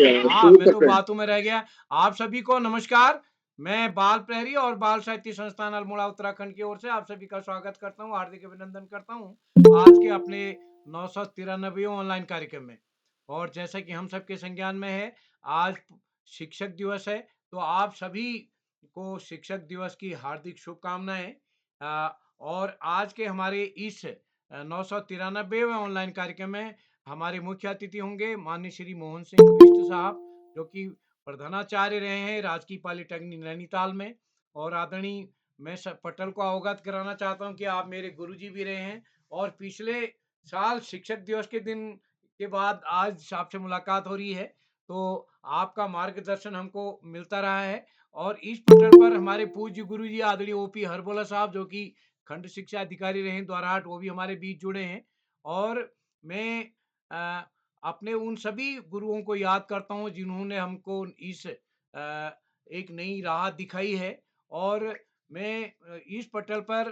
हाँ, मैं तो बातों में रह गया। आप सभी को नमस्कार। मैं बाल प्रहरी और बाल साहित्य संस्थान अल्मोड़ा उत्तराखंड की ओर से आप सभी का स्वागत करता हूँ, हार्दिक अभिनंदन करता हूँ आज के अपने 993वें ऑनलाइन कार्यक्रम में। और जैसा कि हम सबके संज्ञान में है, आज शिक्षक दिवस है, तो आप सभी को शिक्षक दिवस की हार्दिक शुभकामनाएं। और आज के हमारे इस 993वें ऑनलाइन कार्यक्रम में हमारे मुख्य अतिथि होंगे माननीय श्री मोहन सिंह बिष्ट साहब, जो कि प्रधानाचार्य रहे हैं राजकीय पॉलिटेक्निक नैनीताल में। और आदरणीय, मैं पटल को अवगत कराना चाहता हूं कि आप मेरे गुरुजी भी रहे हैं, और पिछले साल शिक्षक दिवस के दिन के बाद आज आपसे मुलाकात हो रही है, तो आपका मार्गदर्शन हमको मिलता रहा है। और इस पटल पर हमारे पूज्य गुरुजी आदरणीय ओपी हरबोला साहब, जो कि खंड शिक्षा अधिकारी रहे हैं द्वाराहाट, वो भी हमारे बीच जुड़े हैं। और मैं अ, अपने उन सभी गुरुओं को याद करता हूँ जिन्होंने हमको इस एक नई राह दिखाई है। और मैं इस पटल पर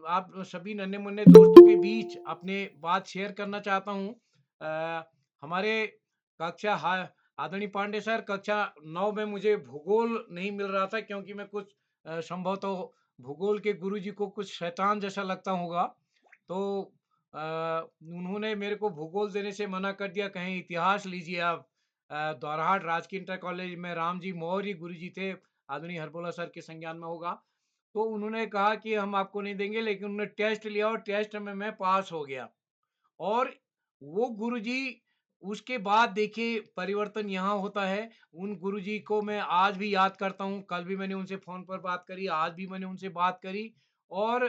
आप सभी नन्हे मुन्ने दोस्तों के बीच अपने बात शेयर करना चाहता हूँ। हमारे कक्षा आदरणीय पांडे सर, कक्षा 9 में मुझे भूगोल नहीं मिल रहा था, क्योंकि मैं कुछ संभवतः भूगोल के गुरुजी को कुछ शैतान जैसा लगता होगा, तो उन्होंने मेरे को भूगोल देने से मना कर दिया। कहीं इतिहास लीजिए आप। द्वाराहाट राजकीय इंटर कॉलेज में रामजी मौर्य गुरुजी थे, आदरणीय हरबोला सर के संज्ञान में होगा। तो उन्होंने कहा कि हम आपको नहीं देंगे, लेकिन उन्होंने टेस्ट लिया और टेस्ट में मैं पास हो गया। और वो गुरुजी, उसके बाद देखिए परिवर्तन यहाँ होता है। उन गुरुजी को मैं आज भी याद करता हूँ। कल भी मैंने उनसे फोन पर बात करी, आज भी मैंने उनसे बात करी। और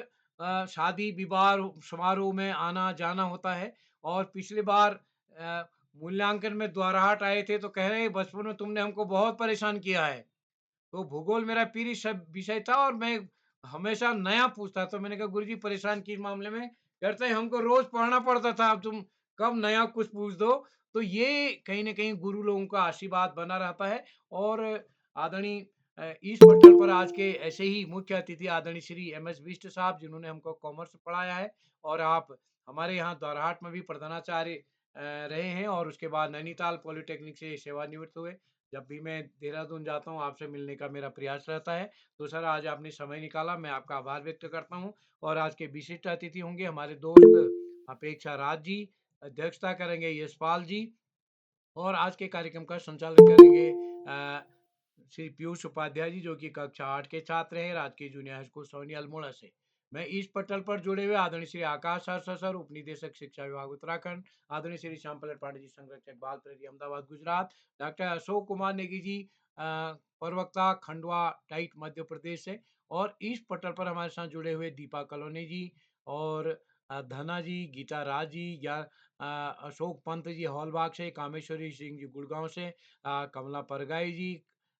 शादी विवाह समारोह में आना जाना होता है। और पिछली बार मूल्यांकन में द्वाराहाट आए थे, तो कह रहे हैं बचपन में तुमने हमको बहुत परेशान किया है। तो भूगोल मेरा प्रिय विषय था, और मैं हमेशा नया पूछता। तो मैंने कहा गुरुजी परेशान किस मामले में? कहते हैं हमको रोज पढ़ना पड़ता था, अब तुम कब नया कुछ पूछ दो। तो ये कहीं ना कहीं गुरु लोगों का आशीर्वाद बना रहता है। और आदरणीय इस पटल पर आज के ऐसे ही मुख्य अतिथि आदरणीय श्री एम एस बिष्ट साहब, जिन्होंने हमको कॉमर्स पढ़ाया है। और आप हमारे यहाँ द्वाराहाट में भी प्रधानाचार्य रहे हैं, और उसके बाद नैनीताल पॉलिटेक्निक से सेवानिवृत्त हुए। जब भी मैं देहरादून जाता हूँ, आपसे मिलने का मेरा प्रयास रहता है। तो सर, आज आपने समय निकाला, मैं आपका आभार व्यक्त करता हूँ। और आज के विशिष्ट अतिथि होंगे हमारे दोस्त अपेक्षा राज जी, अध्यक्षता करेंगे यशपाल जी, और आज के कार्यक्रम का संचालन करेंगे श्री पीयूष उपाध्याय जी, जो कि कक्षा 8 के छात्र हैं राजकीय junior high school Soni Almora से। मैं इस पटल पर जुड़े हुए आदरणीय श्री आकाश सर, उप निदेशक शिक्षा विभाग उत्तराखंड, आदरणीय श्री श्याम पलट पांडे जी, संरक्षक बाल प्रहरी अहमदाबाद गुजरात, डॉक्टर अशोक कुमार नेगी जी, प्रवक्ता खंडवा टाइट मध्य प्रदेश से। और इस पटल पर हमारे साथ जुड़े हुए दीपा कलोनी जी, और धना जी, गीता राज जी, या अशोक पंत जी हॉलबाग से, कामेश्वरी सिंह जी गुड़गांव से, कमला परगाई जी,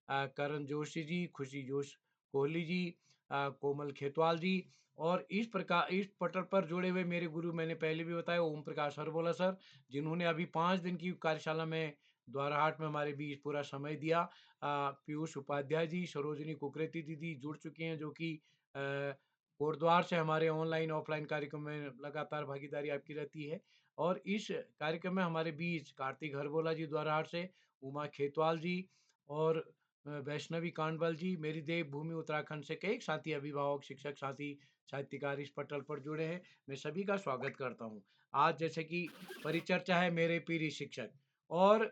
करण जोशी जी, खुशी जोश कोहली जी, कोमल खेतवाल जी। और इस प्रकार इस पटल पर जुड़े हुए मेरे गुरु, मैंने पहले भी बताया, ओम प्रकाश हरबोला सर, जिन्होंने अभी 5 दिन की कार्यशाला में द्वाराहाट में हमारे बीच पूरा समय दिया। पीयूष उपाध्याय जी, सरोजनी कुकरेती दीदी जुड़ चुकी हैं, जो कि कोटद्वार से हमारे ऑनलाइन ऑफलाइन कार्यक्रम में लगातार भागीदारी आपकी रहती है। और इस कार्यक्रम में हमारे बीच कार्तिक हरबोला जी द्वाराहाट से, उमा खेतवाल जी, और वैष्णवी कांडवाल जी, मेरी देवभूमि उत्तराखंड से कई साथी, अभिभावक, शिक्षक साथी, साहित्यकार इस पटल पर जुड़े हैं। मैं सभी का स्वागत करता हूँ। आज जैसे कि परिचर्चा है मेरे प्रिय शिक्षक, और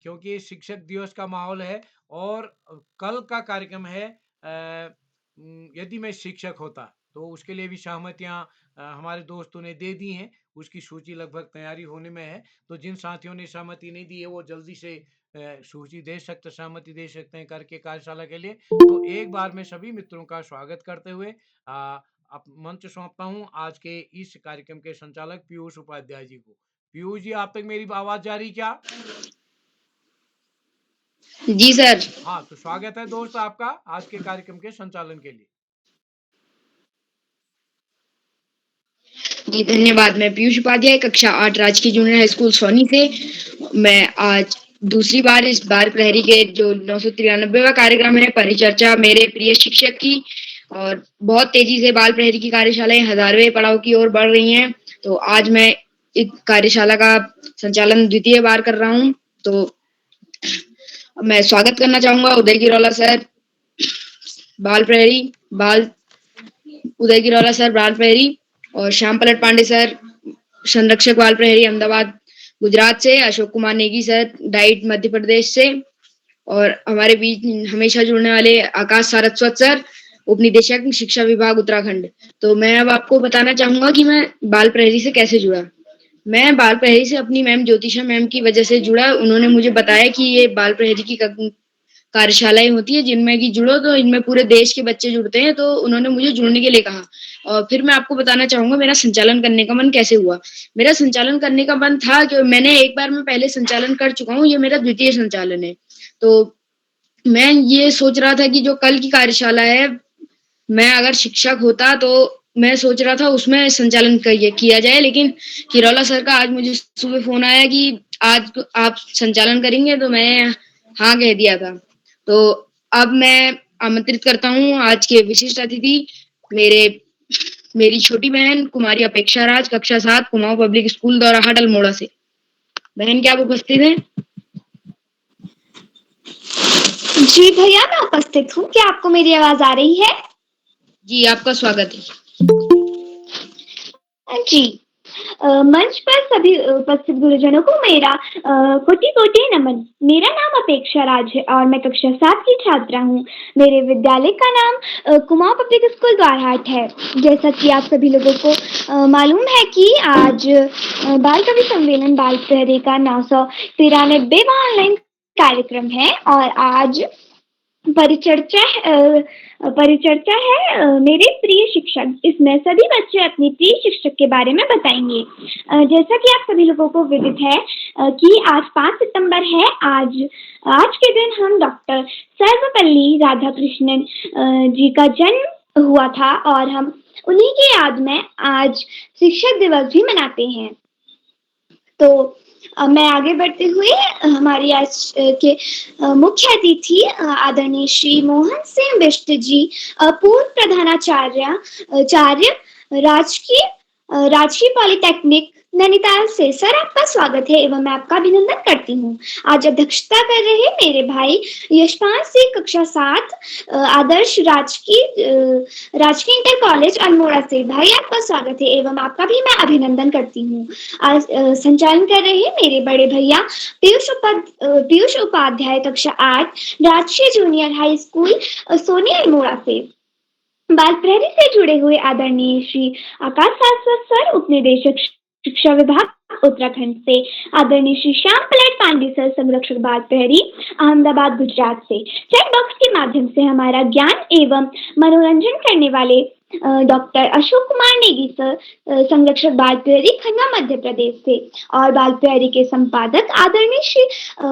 क्योंकि ये शिक्षक दिवस का माहौल है, और कल का कार्यक्रम है यदि मैं शिक्षक होता, तो उसके लिए भी सहमतियां हमारे दोस्तों ने दे दी हैं। उसकी सूची लगभग तैयारी होने में है। तो जिन साथियों ने सहमति नहीं दी है, वो जल्दी से सूची दे सकते, सहमति दे सकते हैं करके कार्यशाला के लिए। तो एक बार मैं सभी मित्रों का स्वागत करते हुए अब मंच सौंपता हूं आज के इस कार्यक्रम के संचालक पीयूष उपाध्याय जी को। पीयूष जी, आप तक मेरी आवाज जा रही क्या? जी सर। हाँ, तो स्वागत है दोस्त आपका आज के कार्यक्रम के संचालन के लिए। जी धन्यवाद। मैं पीयूष उपाध्याय, कक्षा 8 राजकीय जूनियर हाई स्कूल सोनी से। मैं आज दूसरी बार इस बाल प्रहरी के जो 993वां कार्यक्रम है, परिचर्चा मेरे प्रिय शिक्षक की, और बहुत तेजी से बाल प्रहरी की कार्यशालाएं 1000वें पड़ाव की ओर बढ़ रही हैं। तो आज मैं इस कार्यशाला का संचालन द्वितीय बार कर रहा हूं। तो मैं स्वागत करना चाहूँगा उदय गिरोला सर, बाल प्रहरी बाल उदय गिरोला सर बाल प्रहरी और श्याम पलट पांडे सर संरक्षक बाल प्रहरी अहमदाबाद गुजरात से, अशोक कुमार नेगी सर डाइट मध्य प्रदेश से और हमारे बीच हमेशा जुड़ने वाले आकाश सारस्वत सर उप निदेशक शिक्षा विभाग उत्तराखंड। तो मैं अब आपको बताना चाहूंगा कि मैं बाल प्रहरी से कैसे जुड़ा। मैं बाल प्रहरी से अपनी मैम ज्योतिषा मैम की वजह से जुड़ा। उन्होंने मुझे बताया कि ये बाल प्रहरी की कार्यशालाएं होती है जिनमें कि जुड़ो, तो इनमें पूरे देश के बच्चे जुड़ते हैं, तो उन्होंने मुझे जुड़ने के लिए कहा। और फिर मैं आपको बताना चाहूंगा मेरा संचालन करने का मन कैसे हुआ। मेरा संचालन करने का मन था कि मैंने एक बार मैं पहले संचालन कर चुका हूँ, ये मेरा द्वितीय संचालन है। तो मैं ये सोच रहा था कि जो कल की कार्यशाला है, मैं अगर शिक्षक होता तो मैं सोच रहा था उसमें संचालन किया जाए, लेकिन किरौला सर का आज मुझे सुबह फोन आया कि आज आप संचालन करेंगे, तो मैं हाँ कह दिया था। तो अब मैं आमंत्रित करता हूँ आज के विशिष्ट अतिथि मेरी छोटी बहन कुमारी अपेक्षा राज, कक्षा 7, कुमाऊं पब्लिक स्कूल दौराहाट अल्मोड़ा से। बहन क्या आप उपस्थित हैं? जी भैया, मैं उपस्थित हूँ। क्या आपको मेरी आवाज आ रही है? जी, आपका स्वागत है। जी। मंच पर सभी उपस्थित गुरुजनों को मेरा कोटि-कोटि नमन। मेरा नाम अपेक्षा राज है और मैं कक्षा 7 की छात्रा हूँ। मेरे विद्यालय का नाम कुमाऊं पब्लिक स्कूल द्वारहाट है। जैसा कि आप सभी लोगों को मालूम है कि आज बाल कवि सम्मेलन बाल प्रहरी का 993वां ऑनलाइन कार्यक्रम है और आज परिचर्चा है मेरे प्रिय शिक्षक। इसमें सभी बच्चे अपने प्रिय शिक्षक के बारे में बताएंगे। जैसा कि आप सभी लोगों को विदित है कि आज 5 सितंबर है। आज के दिन हम डॉक्टर सर्वपल्ली राधाकृष्णन जी का जन्म हुआ था और हम उन्हीं की याद में आज शिक्षक दिवस भी मनाते हैं। तो मैं आगे बढ़ते हुए हमारी आज के मुख्य अतिथि आदरणीय श्री मोहन सिंह बिष्ट जी, पूर्व प्रधानाचार्य राजकीय पॉलिटेक्निक नैनीताल से। सर, आपका स्वागत है एवं मैं आपका अभिनंदन करती हूँ। आज अध्यक्षता कर रहे मेरे भाई यशपाल सिंह, कक्षा 7, आदर्श राजकीय इंटर कॉलेज अल्मोड़ा से। भाई, आपका स्वागत है एवं आपका भी मैं अभिनंदन करती हूँ। आज संचालन कर रहे मेरे बड़े भैया पीयूष उपाध्याय, कक्षा 8, राजकीय junior high school Soni Almora से। बाल प्रहरी से जुड़े हुए आदरणीय श्री आकाश सारस्वत सर, उपनिदेशक शिक्षा विभाग उत्तराखंड से। आदरणीय श्री श्याम पलट पांडे सर, संरक्षक बाल प्रहरी अहमदाबाद गुजरात से। चैट बॉक्स के माध्यम से हमारा ज्ञान एवं मनोरंजन करने वाले डॉक्टर अशोक कुमार नेगी सर, संरक्षक बाल प्रहरी खन्ना मध्य प्रदेश से। और बाल प्रहरी के संपादक आदरणीय श्री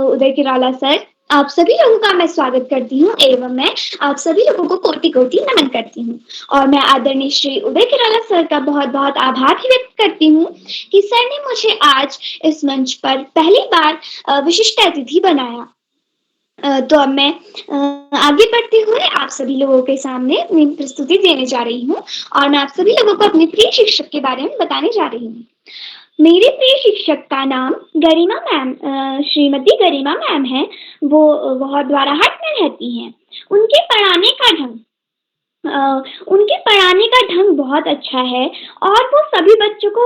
उदय गिरोला सर, आप सभी लोगों का मैं स्वागत करती हूँ एवं मैं आप सभी लोगों को कोटि-कोटि नमन करती हूँ। और मैं आदरणीय श्री उदय गिरोला सर का बहुत-बहुत आभार भी व्यक्त करती हूँ कि सर ने मुझे आज इस मंच पर पहली बार विशिष्ट अतिथि बनाया। तो अब मैं आगे बढ़ते हुए आप सभी लोगों के सामने अपनी प्रस्तुति देने जा रही हूँ और मैं आप सभी लोगों को अपने प्रिय शिक्षक के बारे में बताने जा रही हूँ। मेरे प्रिय शिक्षक का नाम गरिमा मैम, श्रीमती गरिमा मैम है। वो द्वाराहाट में रहती हैं। उनके पढ़ाने का ढंग बहुत अच्छा है और वो सभी बच्चों को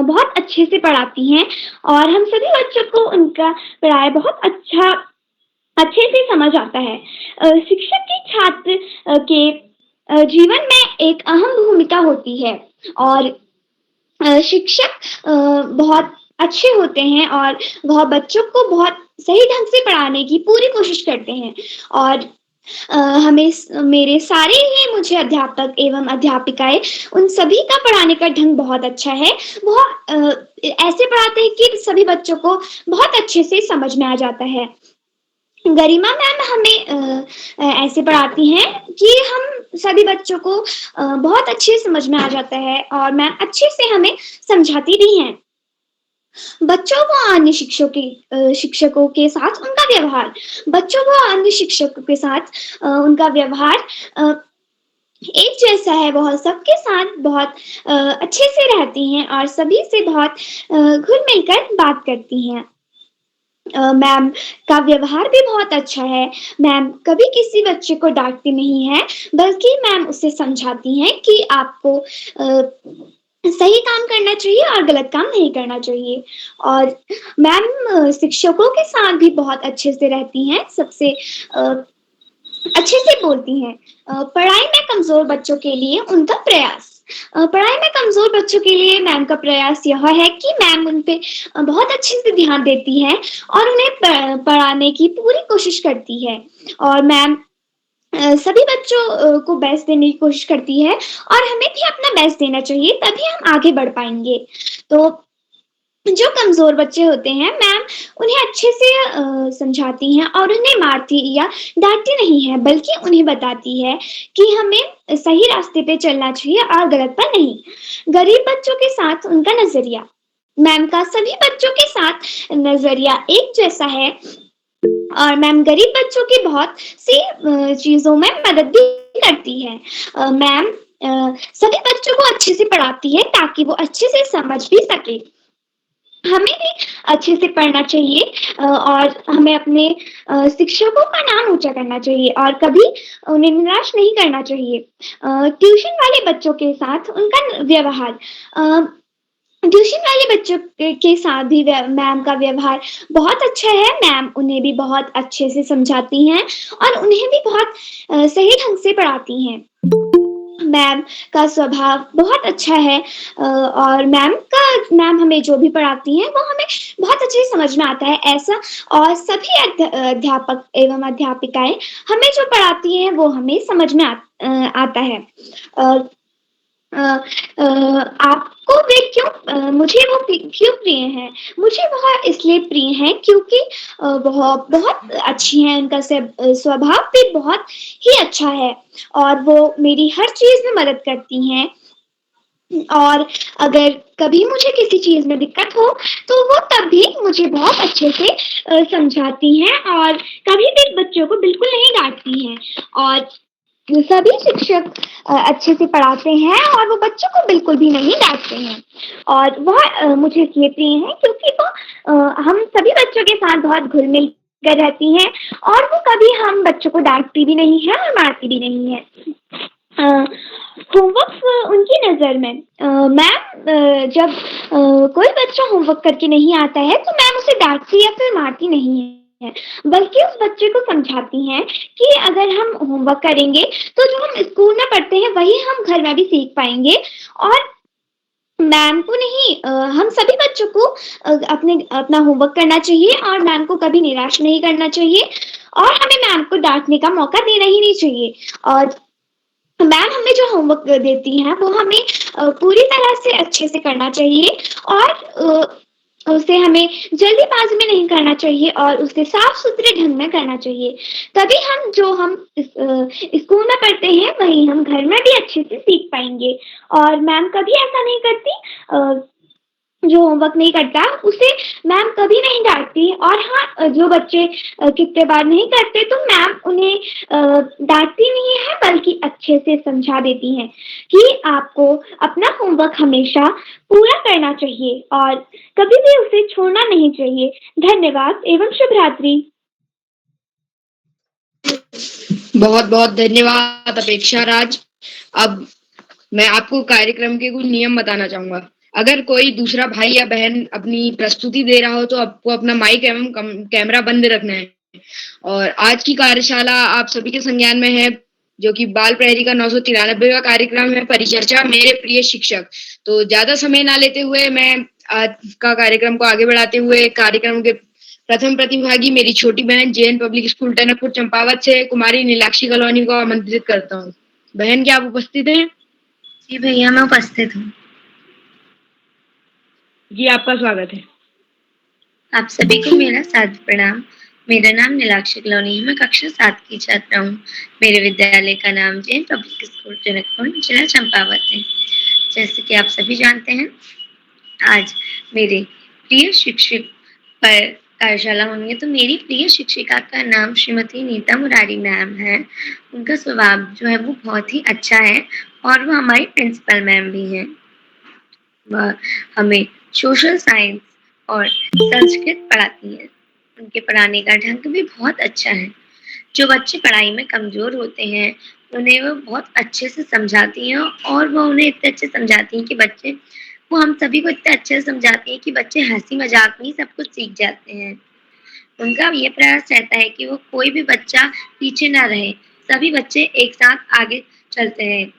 बहुत अच्छे से पढ़ाती हैं और हम सभी बच्चों को उनका पढ़ाया बहुत अच्छे से समझ आता है। शिक्षक की छात्र के जीवन में एक अहम भूमिका होती है और शिक्षक बहुत अच्छे होते हैं और वह बच्चों को बहुत सही ढंग से पढ़ाने की पूरी कोशिश करते हैं और मेरे सारे ही मुझे अध्यापक एवं अध्यापिकाएं, उन सभी का पढ़ाने का ढंग बहुत अच्छा है। वो ऐसे पढ़ाते हैं कि सभी बच्चों को बहुत अच्छे से समझ में आ जाता है। गरिमा मैम हमें ऐसे पढ़ाती हैं कि हम सभी बच्चों को बहुत अच्छे समझ में आ जाता है और मैम अच्छे से हमें समझाती भी हैं। बच्चों व अन्य शिक्षकों के साथ उनका व्यवहार एक जैसा है। वह सबके साथ बहुत अच्छे से रहती हैं और सभी से बहुत घुल मिलकर बात करती हैं। मैम का व्यवहार भी बहुत अच्छा है। मैम कभी किसी बच्चे को डाँटती नहीं हैं, बल्कि मैम उसे समझाती हैं कि आपको सही काम करना चाहिए और गलत काम नहीं करना चाहिए। और मैम शिक्षकों के साथ भी बहुत अच्छे से रहती हैं, सबसे अ, अच्छे से बोलती हैं। पढ़ाई में कमज़ोर बच्चों के लिए उनका प्रयास। पढ़ाई में कमज़ोर बच्चों के लिए मैम का प्रयास यह है कि मैम उन पे बहुत अच्छे से ध्यान देती हैं और उन्हें पढ़ाने की पूरी कोशिश करती है। और मैम सभी बच्चों को बेस्ट देने की कोशिश करती है और हमें भी अपना बेस्ट देना चाहिए, तभी हम आगे बढ़ पाएँगे। तो जो कमज़ोर बच्चे होते हैं, मैम उन्हें अच्छे से समझाती हैं और उन्हें मारती या डाँटती नहीं है, बल्कि उन्हें बताती है कि हमें सही रास्ते पे चलना चाहिए और गलत पर नहीं। गरीब बच्चों के साथ उनका नज़रिया। मैम का सभी बच्चों के साथ नज़रिया एक जैसा है और मैम गरीब बच्चों की बहुत सी चीज़ों में मदद भी करती है। मैम सभी बच्चों को अच्छे से पढ़ाती है ताकि वो अच्छे से समझ भी सकें। हमें भी अच्छे से पढ़ना चाहिए और हमें अपने शिक्षकों का नाम ऊँचा करना चाहिए और कभी उन्हें निराश नहीं करना चाहिए। ट्यूशन वाले बच्चों के साथ उनका व्यवहार। अ, ट्यूशन वाले बच्चों के साथ भी मैम का व्यवहार बहुत अच्छा है। मैम उन्हें भी बहुत अच्छे से समझाती हैं और उन्हें भी बहुत सही ढंग से पढ़ाती हैं। मैम का स्वभाव बहुत अच्छा है और मैम हमें जो भी पढ़ाती हैं, वो हमें बहुत अच्छे से समझ में आता है, ऐसा। और सभी अध्यापक एवं अध्यापिकाएँ हमें जो पढ़ाती हैं, वो हमें समझ में आता है। अ अ आपको वे क्यों मुझे वो क्यों प्रिय हैं? मुझे वह इसलिए प्रिय हैं क्योंकि वह बहुत अच्छी हैं, उनका स्वभाव भी बहुत ही अच्छा है और वो मेरी हर चीज़ में मदद करती हैं। और अगर कभी मुझे किसी चीज़ में दिक्कत हो, तो वो तब भी मुझे बहुत अच्छे से समझाती हैं और कभी भी बच्चों को बिल्कुल नहीं डाँटती हैं और सभी शिक्षक अच्छे से पढ़ाते हैं और वो बच्चों को बिल्कुल भी नहीं डाँटते हैं। और वह मुझे इसलिए प्रिय हैं क्योंकि वो हम सभी बच्चों के साथ बहुत घुल-मिल कर रहती हैं और वो कभी हम बच्चों को डाँटती भी नहीं है और मारती भी नहीं है। अ, होमवर्क उनकी नज़र में मैम जब कोई बच्चा होमवर्क करके नहीं आता है, तो मैम उसे डाँटती या फिर मारती नहीं है, बल्कि उस बच्चे को समझाती हैं कि अगर हम होमवर्क करेंगे, तो जो हम स्कूल में पढ़ते हैं, वही हम घर में भी सीख पाएँगे और मैम को नहीं हम सभी बच्चों को अपना होमवर्क करना चाहिए और मैम को कभी निराश नहीं करना चाहिए और हमें मैम को डाँटने का मौका देना ही नहीं चाहिए। और मैम हमें जो होमवर्क देती हैं, वो हमें पूरी तरह से अच्छे से करना चाहिए और उसे हमें जल्दीबाज़ी में नहीं करना चाहिए और उसे साफ-सुथरे ढंग में करना चाहिए। तभी हम स्कूल में पढ़ते हैं, वही हम घर में भी अच्छे से सीख पाएँगे और मैम कभी ऐसा नहीं करती जो होमवर्क नहीं करता, उसे मैम कभी नहीं डाँटती और हाँ जो बच्चे कितने बार नहीं करते, तो मैम उन्हें डाँटती नहीं है, बल्कि अच्छे से समझा देती हैं कि आपको अपना होमवर्क हमेशा पूरा करना चाहिए और कभी भी उसे छोड़ना नहीं चाहिए। धन्यवाद एवं शुभ रात्रि। बहुत-बहुत धन्यवाद अपेक्षा राज। अब मैं आपको कार्यक्रम के कुछ नियम बताना चाहूँगा। अगर कोई दूसरा भाई या बहन अपनी प्रस्तुति दे रहा हो, तो आपको अपना माइक एवं कैमरा बंद रखना है। और आज की कार्यशाला आप सभी के संज्ञान में है, जो कि बाल प्रहरी का 993वां कार्यक्रम है, परिचर्चा मेरे प्रिय शिक्षक। तो ज़्यादा समय ना लेते हुए मैं आज का कार्यक्रम को आगे बढ़ाते हुए कार्यक्रम के प्रथम प्रतिभागी मेरी छोटी बहन JN public school Tanakpur Champawat से कुमारी नीलाक्षी कॉलोनी को आमंत्रित करता हूँ। बहन, क्या आप उपस्थित हैं? जी भैया, मैं उपस्थित हूँ। जी, आपका स्वागत है। आप सभी को मेरा सादर प्रणाम। मेरा नाम नीलाक्षी कॉलोनी है, मैं कक्षा 7 की छात्रा हूँ। मेरे विद्यालय का नाम जैन पब्लिक स्कूल टनकपुर जिला चंपावत है। जैसे कि आप सभी जानते हैं, आज मेरे प्रिय शिक्षक पर कार्यशाला होनी है, तो मेरी प्रिय शिक्षिका का नाम श्रीमती नीता मुरारी मैम है। उनका स्वभाव जो है वो बहुत ही अच्छा है और वो हमारी प्रिंसिपल मैम भी हैं। वह हमें सोशल साइंस और संस्कृत पढ़ाती हैं। उनके पढ़ाने का ढंग भी बहुत अच्छा है। जो बच्चे पढ़ाई में कमज़ोर होते हैं, उन्हें वो बहुत अच्छे से समझाती हैं और वो उन्हें इतने अच्छे समझाती हैं कि बच्चे वो हम सभी को इतने अच्छे से समझाती हैं कि बच्चे हँसी-मज़ाक में ही सब कुछ सीख जाते हैं। उनका ये प्रयास रहता है कि वो कोई भी बच्चा पीछे ना रहे, सभी बच्चे एक साथ आगे चलते रहें।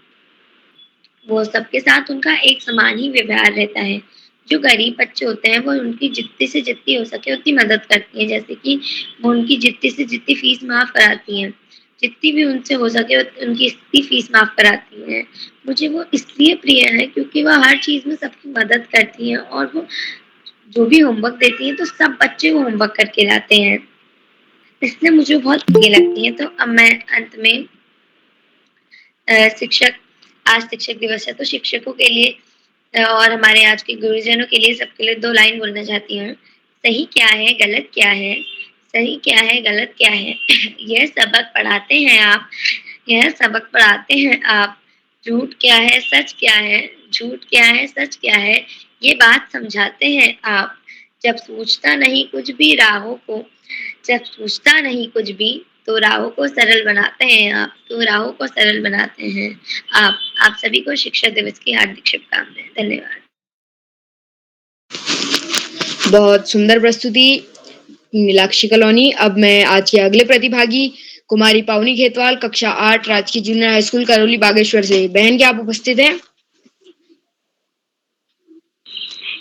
वो सबके साथ उनका एक समान ही व्यवहार रहता है। जो गरीब बच्चे होते हैं, वो उनकी जितनी से जितनी हो सके उतनी मदद करती हैं, जैसे कि वो उनकी जितनी से जितनी फ़ीस माफ़ कराती हैं। जितनी भी उनसे हो सके उनकी इतनी फ़ीस माफ़ कराती हैं। मुझे वो इसलिए प्रिय है क्योंकि वो हर चीज़ में सबकी मदद करती हैं और वो जो भी होमवर्क देती हैं, तो सब बच्चे वो होमवर्क करके लाते हैं। इसलिए मुझे बहुत प्रिय लगती हैं। तो अब मैं अंत में शिक्षक आज शिक्षक दिवस है, तो शिक्षकों के लिए और हमारे आज के गुरुजनों के लिए सबके लिए 2 लाइन बोलना चाहती हूँ। सही क्या है, गलत क्या है? सही क्या है, गलत क्या है? यह सबक पढ़ाते हैं आप, यह सबक पढ़ाते हैं आप। झूठ क्या है, सच क्या है? झूठ क्या है, सच क्या है? ये बात समझाते हैं आप। जब सूझता नहीं कुछ भी राहों को जब सूझता नहीं कुछ भी, तो राहों को सरल बनाते हैं आप, तो राहों को सरल बनाते हैं आप। आप सभी को शिक्षक दिवस की हार्दिक शुभकामनाएँ। धन्यवाद। बहुत सुंदर प्रस्तुति नीलाक्षी कॉलोनी। अब मैं आज के अगले प्रतिभागी कुमारी पावनी खेतवाल, कक्षा 8, राजकीय junior high school Karauli Bageshwar से। बहन, क्या आप उपस्थित हैं?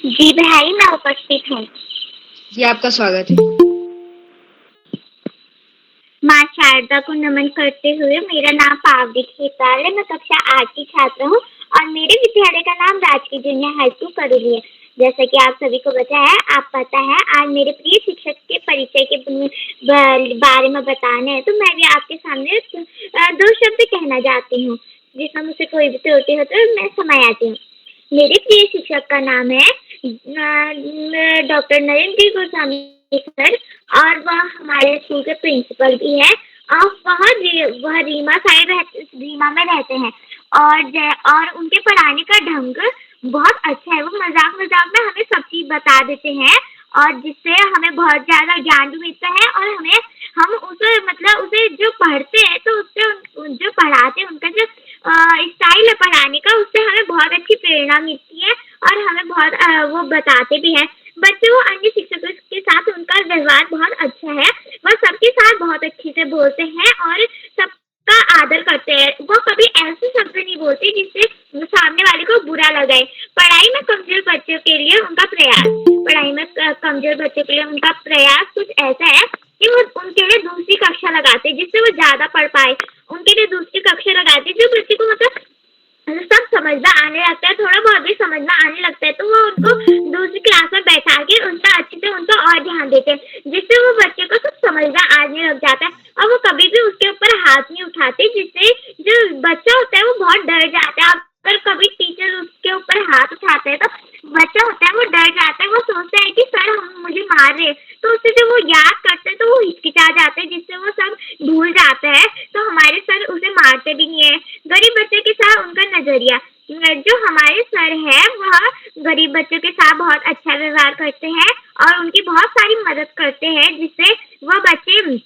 जी भाई, मैं उपस्थित हूँ। जी, आपका स्वागत है। माँ शारदा को नमन करते हुए, मेरा नाम पावनी खेतवाल है। मैं कक्षा 8 की छात्र हूँ और मेरे विद्यालय का नाम राजकीय जूनियर हाई स्कूल करौली है। जैसा कि आप सभी को पता है, आज मेरे प्रिय शिक्षक के परिचय के बारे में बताना है, तो मैं भी आपके सामने 2 शब्द कहना चाहती हूँ। जिसमें मुझसे कोई भी त्रुटि हो तो मैं क्षमा याची हूँ। मेरे प्रिय शिक्षक का नाम है डॉक्टर नरेंद्र जी गोस्वामी सर, और वह हमारे स्कूल के प्रिंसिपल भी है। और वह रीमा में रहते हैं और उनके पढ़ाने का ढंग बहुत अच्छा है। वो मजाक मजाक में हमें सब चीज बता देते हैं और जिससे हमें बहुत ज्यादा ज्ञान भी मिलता है और हम उसे जो पढ़ते हैं तो उससे जो पढ़ाते हैं उनका जो स्टाइल है पढ़ाने का, उससे हमें बहुत अच्छी प्रेरणा मिलती है और हमें बहुत वो बताते भी हैं। बच्चे वो अन्य शिक्षकों के साथ उनका व्यवहार बहुत अच्छा है। वह सबके साथ बहुत अच्छे से बोलते हैं और सबका आदर करते हैं। वो कभी ऐसे शब्द नहीं बोलते जिससे सामने वाले को बुरा लगे। पढ़ाई में कमजोर बच्चों के लिए उनका प्रयास कुछ ऐसा है कि वो उनके लिए दूसरी कक्षा लगाते जिससे वो ज्यादा पढ़ पाए। उनके लिए दूसरी कक्षा लगाते जो बच्चे को सब समझना आने लगता है, थोड़ा बहुत भी समझना आने लगता है, तो वो उनको दूसरी क्लास में बैठा के उनका अच्छे से उनका और ध्यान देते हैं, जिससे वो बच्चे को सब समझना आने लग जाता है और वो कभी भी उसके ऊपर हाथ नहीं उठाते, जिससे जो बच्चा होता है वो बहुत डर जाता है। अगर कभी टीचर उसके ऊपर हाथ उठाते हैं तो बच्चा होता है वो डर जाता है। वो सोचता है कि सर हम मुझे मार रहे हैं, तो उससे जब वो याद करते हैं तो वो हिचकिचा जाते हैं, जिससे वो सब भूल जाता है। तो हमारे सर उसे मारते भी नहीं है। गरीब बच्चे के साथ उनका नजरिया, जो हमारे सर है वह गरीब बच्चों के साथ बहुत अच्छा व्यवहार करते हैं और उनकी बहुत सारी मदद करते हैं, जिससे वह बच्चे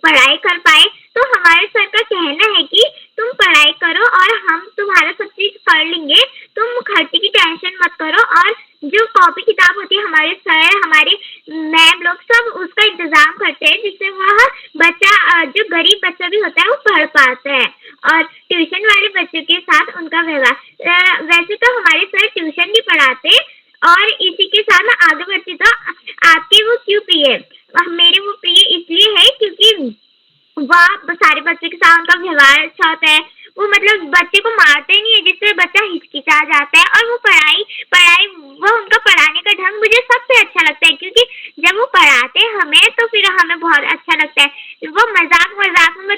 पढ़ाई कर पाए। तो हमारे सर का कहना है कि तुम पढ़ाई करो और हम तुम्हारा सब चीज कर लेंगे, तुम खर्चे की टेंशन मत करो। और जो कॉपी किताब होती है हमारे सर हमारे मैम लोग सब उसका इंतजाम करते हैं, जिससे वह बच्चा जो गरीब बच्चा भी होता है वो पढ़ पाता है। और ट्यूशन वाले बच्चों के साथ उनका व्यवहार, वैसे तो हमारे सर ट्यूशन भी पढ़ाते और इसी के साथ मैं आगे बढ़ती तो आपके वो क्यों प्रिय मेरे वो प्रिय इसलिए है क्योंकि वह सारे बच्चों के साथ उनका व्यवहार अच्छा होता है। वो बच्चे को मारते नहीं है, जिससे बच्चा हिचकिचा जाता है। और वो पढ़ाई वो उनका पढ़ाने का ढंग मुझे सबसे अच्छा लगता है, क्योंकि जब वो पढ़ाते हैं हमें तो फिर हमें बहुत अच्छा लगता है। वो मजाक मजाक में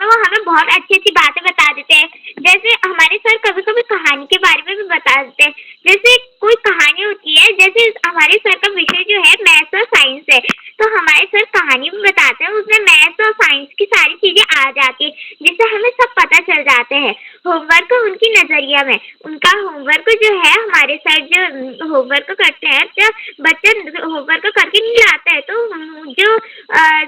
वो हमें बहुत अच्छी अच्छी बातें बता देते हैं, जैसे हमारे सर कभी-कभी कहानी के बारे में भी बता देते हैं। जैसे कोई कहानी होती है, जैसे हमारे सर का विषय जो है मैथ्स और साइंस है, तो हमारे सर कहानी भी बताते हैं, उसमें मैथ्स और साइंस की सारी चीजें आ जाती है, जिससे हमें सब पता चल जाते हैं। होमवर्क उनकी नजरिया में, उनका होमवर्क जो है, हमारे सर जो होमवर्क करते हैं, जब बच्चे होमवर्क करके नहीं लाते हैं, तो जो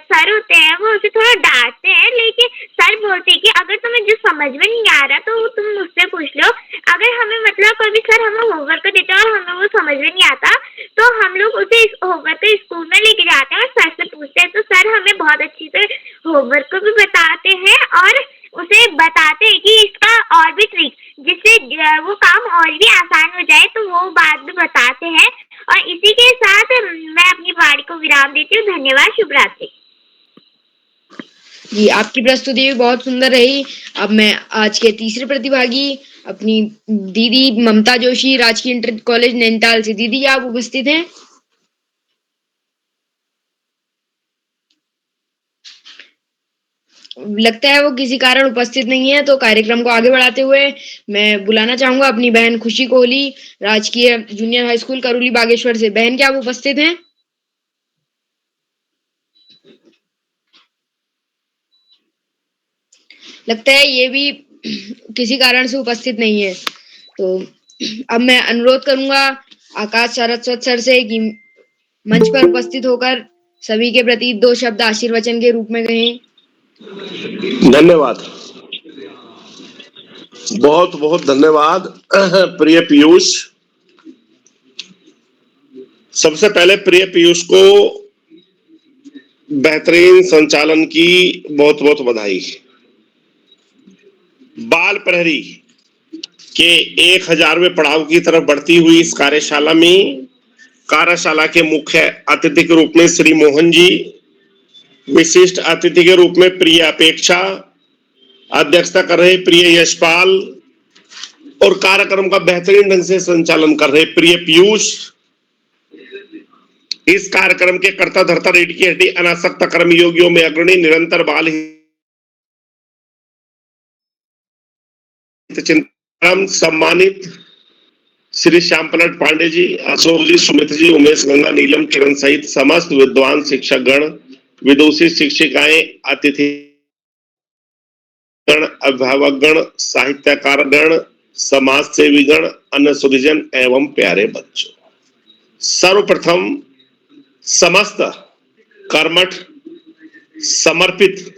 सर होते हैं वो उसे थोड़ा डांटते हैं, लेकिन सर बोलते हैं कि अगर तुम्हें जो समझ में नहीं आ रहा तो तुम मुझसे पूछ लो। अगर हमें मतलब कभी सर हमें होमवर्क देते हैं और हमें वो समझ में नहीं आता, तो हम लोग उसे होमवर्क स्कूल में लेके जाते हैं और सर से पूछते हैं, तो सर हमें बहुत अच्छी से होमवर्क भी बताते हैं और उसे बताते हैं कि इसका और भी ट्रिक, जिससे वो काम और भी आसान हो जाए, तो वो बात भी बताते हैं। और इसी के साथ मैं अपनी वाणी को विराम देती हूँ। धन्यवाद। शुभ रात्रि। जी, आपकी प्रस्तुति भी बहुत सुंदर रही। अब मैं आज के तीसरे प्रतिभागी अपनी दीदी ममता जोशी, राजकीय इंटर कॉलेज नैनीताल से। दीदी, आप उपस्थित हैं? लगता है वो किसी कारण उपस्थित नहीं है, तो कार्यक्रम को आगे बढ़ाते हुए मैं बुलाना चाहूंगा अपनी बहन खुशी कोहली, राजकीय जूनियर हाई स्कूल करूली बागेश्वर से। बहन, क्या आप उपस्थित हैं? लगता है ये भी किसी कारण से उपस्थित नहीं है। तो अब मैं अनुरोध करूंगा आकाश सारस्वत सर से कि मंच पर उपस्थित होकर सभी के प्रति 2 शब्द आशीर्वचन के रूप में कहें। धन्यवाद, बहुत बहुत धन्यवाद प्रिय पीयूष। सबसे पहले प्रिय पीयूष को बेहतरीन संचालन की बहुत बहुत बधाई। बाल प्रहरी के 1000वें पड़ाव की तरफ बढ़ती हुई इस कार्यशाला के मुख्य अतिथि के रूप में श्री मोहन जी, विशिष्ट अतिथि के रूप में प्रिय अपेक्षा, अध्यक्षता कर रहे प्रिय यशपाल और कार्यक्रम का बेहतरीन ढंग से संचालन कर रहे प्रिय पीयूष, इस कार्यक्रम के कर्ता धर्ता रीढ़ की हड्डी अनासक्त कर्मयोगियों में अग्रणी निरंतर बाल चिंतन सम्मानित श्री श्याम पलट पांडे जी, अशोक जी, सुमित जी, उमेश, गंगा, नीलम, किरण सहित समस्त विद्वान शिक्षक गण, विदुषी शिक्षिकाएं, अतिथि गण, अभिभावक गण, साहित्यकार गण, समाज सेवी गण, अन्य सुधीजन एवं प्यारे बच्चों, सर्वप्रथम समस्त कर्मठ समर्पित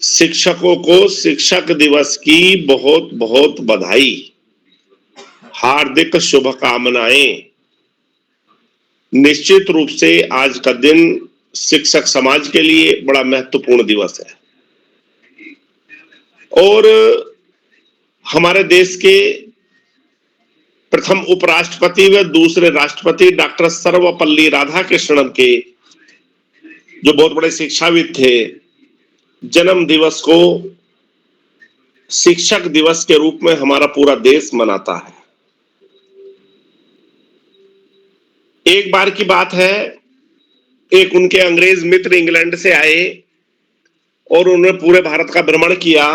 शिक्षकों को शिक्षक दिवस की बहुत बहुत बधाई, हार्दिक शुभकामनाएं। निश्चित रूप से आज का दिन शिक्षक समाज के लिए बड़ा महत्वपूर्ण दिवस है और हमारे देश के प्रथम उपराष्ट्रपति व दूसरे राष्ट्रपति डॉक्टर सर्वपल्ली राधाकृष्णन के, जो बहुत बड़े शिक्षाविद थे, जन्म दिवस को शिक्षक दिवस के रूप में हमारा पूरा देश मनाता है। एक बार की बात है, एक उनके अंग्रेज मित्र इंग्लैंड से आए और उन्होंने पूरे भारत का भ्रमण किया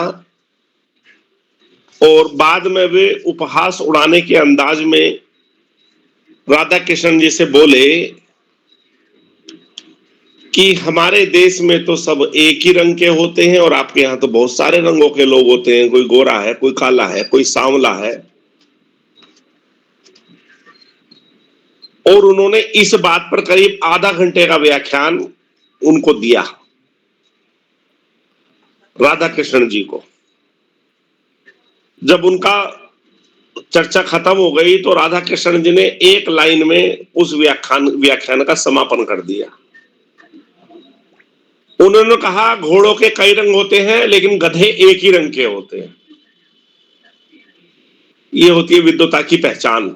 और बाद में वे उपहास उड़ाने के अंदाज में राधा कृष्णन जी से बोले कि हमारे देश में तो सब एक ही रंग के होते हैं और आपके यहाँ तो बहुत सारे रंगों के लोग होते हैं, कोई गोरा है, कोई काला है, कोई सांवला है। और उन्होंने इस बात पर करीब आधा घंटे का व्याख्यान उनको दिया, राधा कृष्णन जी को। जब उनका चर्चा खत्म हो गई तो राधा कृष्णन जी ने एक लाइन में उस व्याख्यान का समापन कर दिया। उन्होंने कहा, घोड़ों के कई रंग होते हैं लेकिन गधे एक ही रंग के होते हैं। ये होती है विद्वता की पहचान।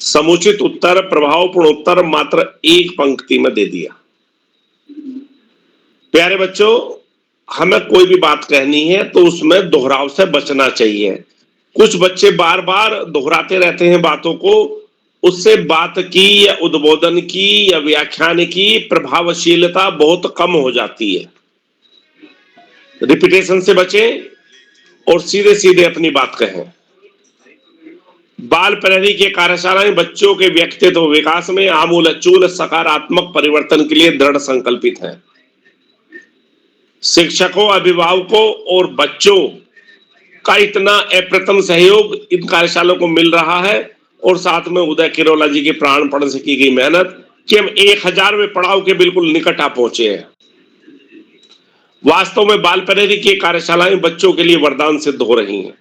समुचित उत्तर, प्रभावपूर्ण उत्तर मात्र एक पंक्ति में दे दिया। प्यारे बच्चों, हमें कोई भी बात कहनी है तो उसमें दोहराव से बचना चाहिए। कुछ बच्चे बार बार दोहराते रहते हैं बातों को, उससे बात की या उद्बोधन की या व्याख्यान की प्रभावशीलता बहुत कम हो जाती है। रिपीटेशन से बचें और सीधे सीधे अपनी बात कहें। बाल प्रहरी की कार्यशालाएं बच्चों के व्यक्तित्व विकास में आमूलचूल सकारात्मक परिवर्तन के लिए दृढ़ संकल्पित हैं। शिक्षकों, अभिभावकों और बच्चों का इतना अप्रतिम सहयोग इन कार्यशालाओं को मिल रहा है और साथ में उदय किरोला जी के प्राणपण से की गई मेहनत कि हम 1000वें पड़ाव के बिल्कुल निकट आ पहुंचे हैं। वास्तव में बाल प्रहरी की कार्यशालाएं बच्चों के लिए वरदान सिद्ध हो रही हैं।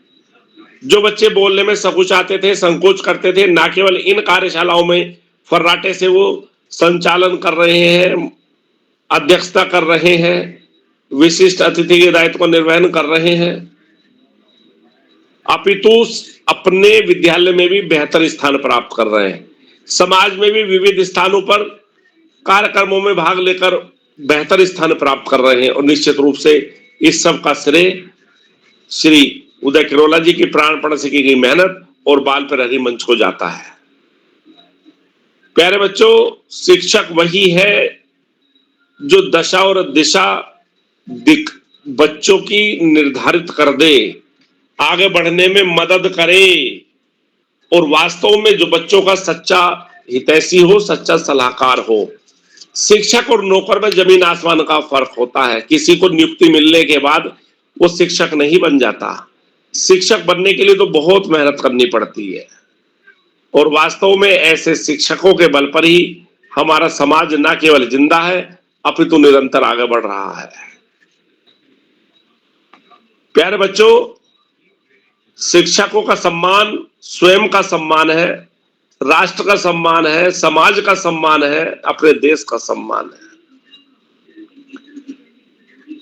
जो बच्चे बोलने में संकुचाते थे, संकोच करते थे, ना केवल इन कार्यशालाओं में फर्राटे से वो संचालन कर रहे हैं, अध्यक्षता कर रहे हैं, विशिष्ट अतिथि के दायित्व को निर्वहन कर रहे हैं, अपितु अपने विद्यालय में भी बेहतर स्थान प्राप्त कर रहे हैं। समाज में भी विविध स्थानों पर कार्यक्रमों में भाग लेकर बेहतर स्थान प्राप्त कर रहे हैं और निश्चित रूप से इस सब का श्रेय श्री उदय किरोला जी की प्राणपण से की गई मेहनत और बाल प्रहरी मंच को जाता है। प्यारे बच्चों, शिक्षक वही है जो दशा और दिशा बच्चों की निर्धारित कर दे, आगे बढ़ने में मदद करे और वास्तव में जो बच्चों का सच्चा हितैषी हो, सच्चा सलाहकार हो। शिक्षक और नौकर में जमीन आसमान का फर्क होता है। किसी को नियुक्ति मिलने के बाद वो शिक्षक नहीं बन जाता। शिक्षक बनने के लिए तो बहुत मेहनत करनी पड़ती है और वास्तव में ऐसे शिक्षकों के बल पर ही हमारा समाज न केवल जिंदा है अपितु निरंतर आगे बढ़ रहा है। प्यारे बच्चों, शिक्षकों का सम्मान स्वयं का सम्मान है, राष्ट्र का सम्मान है, समाज का सम्मान है, अपने देश का सम्मान है।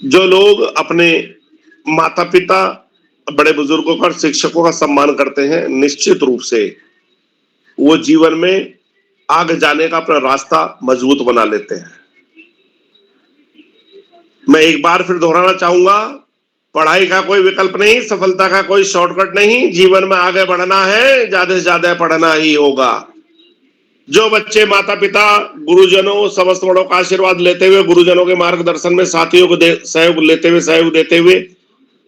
जो लोग अपने माता पिता, बड़े बुजुर्गों का, शिक्षकों का सम्मान करते हैं, निश्चित रूप से वो जीवन में आगे जाने का अपना रास्ता मजबूत बना लेते हैं। मैं एक बार फिर दोहराना चाहूंगा, पढ़ाई का कोई विकल्प नहीं, सफलता का कोई शॉर्टकट नहीं। जीवन में आगे बढ़ना है, ज्यादा से ज्यादा पढ़ना ही होगा। जो बच्चे माता पिता, गुरुजनों, समस्त बड़ों का आशीर्वाद लेते हुए, गुरुजनों के मार्गदर्शन में साथियों को सहयोग लेते हुए, सहयोग देते हुए,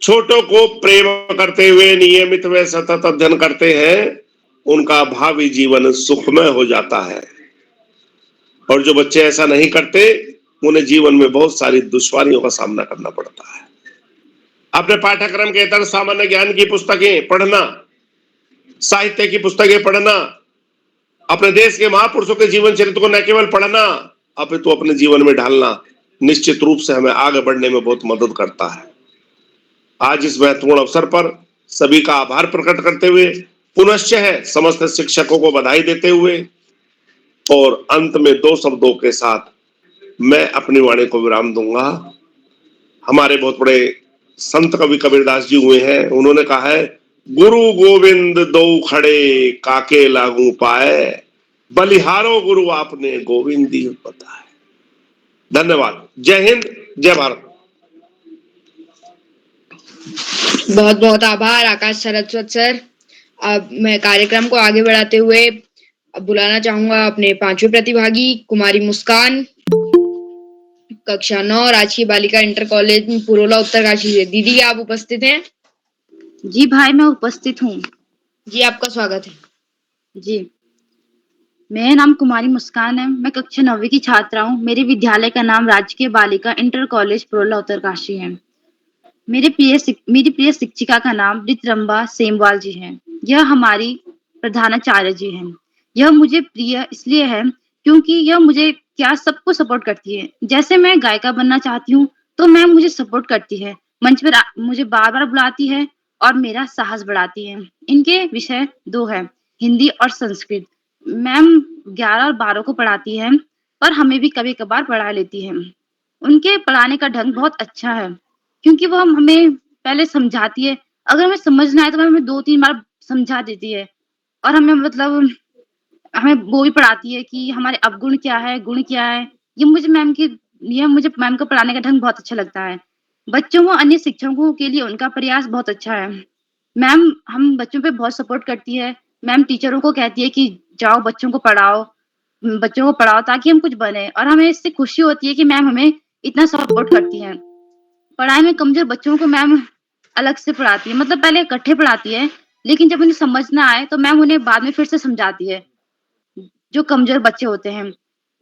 छोटों को प्रेम करते हुए नियमित व सतत अध्ययन करते हैं, उनका भावी जीवन सुखमय हो जाता है। और जो बच्चे ऐसा नहीं करते, उन्हें जीवन में बहुत सारी दुश्वारियों का सामना करना पड़ता है। अपने पाठ्यक्रम के तहत सामान्य ज्ञान की पुस्तकें पढ़ना, साहित्य की पुस्तकें पढ़ना, अपने देश के महापुरुषों के जीवन चरित्र को न केवल पढ़ना अपितु अपने जीवन में ढालना निश्चित रूप से हमें आगे बढ़ने में बहुत मदद करता है। आज इस महत्वपूर्ण अवसर पर सभी का आभार प्रकट करते हुए पुनश्च है समस्त शिक्षकों को बधाई देते हुए और अंत में 2 शब्दों के साथ मैं अपनी वाणी को विराम दूंगा। हमारे बहुत बड़े संत कवि कबीरदास जी हुए हैं, उन्होंने कहा है, गुरु गोविंद दो खड़े काके लागू पाए, बलिहारो गुरु आपने गोविंद दी बताए। धन्यवाद। जय हिंद, जय भारत। बहुत बहुत आभार आकाश सरस्वत सर। अब मैं कार्यक्रम को आगे बढ़ाते हुए अब बुलाना चाहूंगा अपने 5वें प्रतिभागी कुमारी मुस्कान, कक्षा 9 राजकीय बालिका इंटर कॉलेज पुरोला उत्तरकाशी से। दीदी, आप उपस्थित हैं? जी भाई, मैं उपस्थित हूँ। जी, आपका स्वागत है। जी, मेरा नाम कुमारी मुस्कान है। मैं कक्षा 9वीं की छात्रा हूँ। मेरे विद्यालय का नाम राजकीय बालिका इंटर कॉलेज पुरोला उत्तरकाशी है। मेरी प्रिय शिक्षिका का नाम रितरंबा सेमवाल जी है। यह हमारी प्रधानाचार्य जी हैं। यह मुझे प्रिय इसलिए है क्योंकि यह मुझे सबको सपोर्ट करती है। जैसे मैं गायिका बनना चाहती हूँ तो मैम मुझे सपोर्ट करती है, मंच पर मुझे बार बार बुलाती है और मेरा साहस बढ़ाती है। इनके विषय 2 है, हिंदी और संस्कृत। मैम 11 और 12 को पढ़ाती है पर हमें भी कभी कभार पढ़ा लेती है। उनके पढ़ाने का ढंग बहुत अच्छा है क्योंकि वो हमें पहले समझाती है। अगर हमें समझना है तो हमें 2-3 बार समझा देती है और हमें वो भी पढ़ाती है कि हमारे अवगुण क्या है, गुण क्या है। ये मुझे मैम को पढ़ाने का ढंग बहुत अच्छा लगता है। बच्चों व अन्य शिक्षकों के लिए उनका प्रयास बहुत अच्छा है। मैम हम बच्चों पे बहुत सपोर्ट करती है। मैम टीचरों को कहती है कि जाओ बच्चों को पढ़ाओ ताकि हम कुछ बने, और हमें इससे खुशी होती है कि मैम हमें इतना सपोर्ट करती हैं। पढ़ाई में कमजोर बच्चों को मैम अलग से पढ़ाती है, मतलब पहले इकट्ठे पढ़ाती है, लेकिन जब उन्हें समझ ना आए तो मैम उन्हें बाद में फिर से समझाती है, जो कमजोर बच्चे होते हैं।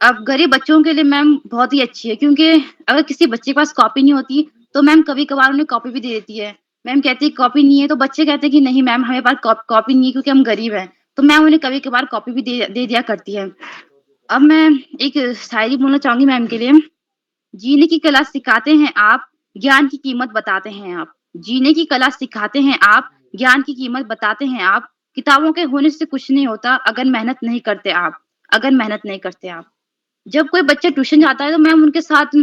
अब गरीब बच्चों के लिए मैम बहुत ही अच्छी है, क्योंकि अगर किसी बच्चे के पास कॉपी नहीं होती तो मैम कभी-कभार उन्हें कॉपी भी दे देती है। मैम कहती है कॉपी नहीं है, तो बच्चे कहते हैं कि नहीं मैम हमारे पास कॉपी नहीं है क्योंकि हम गरीब हैं। तो मैम उन्हें कभी-कभार कॉपी भी दे दिया करती है। अब मैं एक शायरी बोलना चाहूँगी मैम के लिए। जीने की कला सिखाते हैं आप, ज्ञान की कीमत बताते हैं आप। जीने की कला सिखाते हैं आप, ज्ञान की कीमत बताते हैं आप। किताबों के होने से कुछ नहीं होता अगर मेहनत नहीं करते आप, अगर मेहनत नहीं करते आप। जब कोई बच्चा ट्यूशन जाता है तो मैम उनके साथ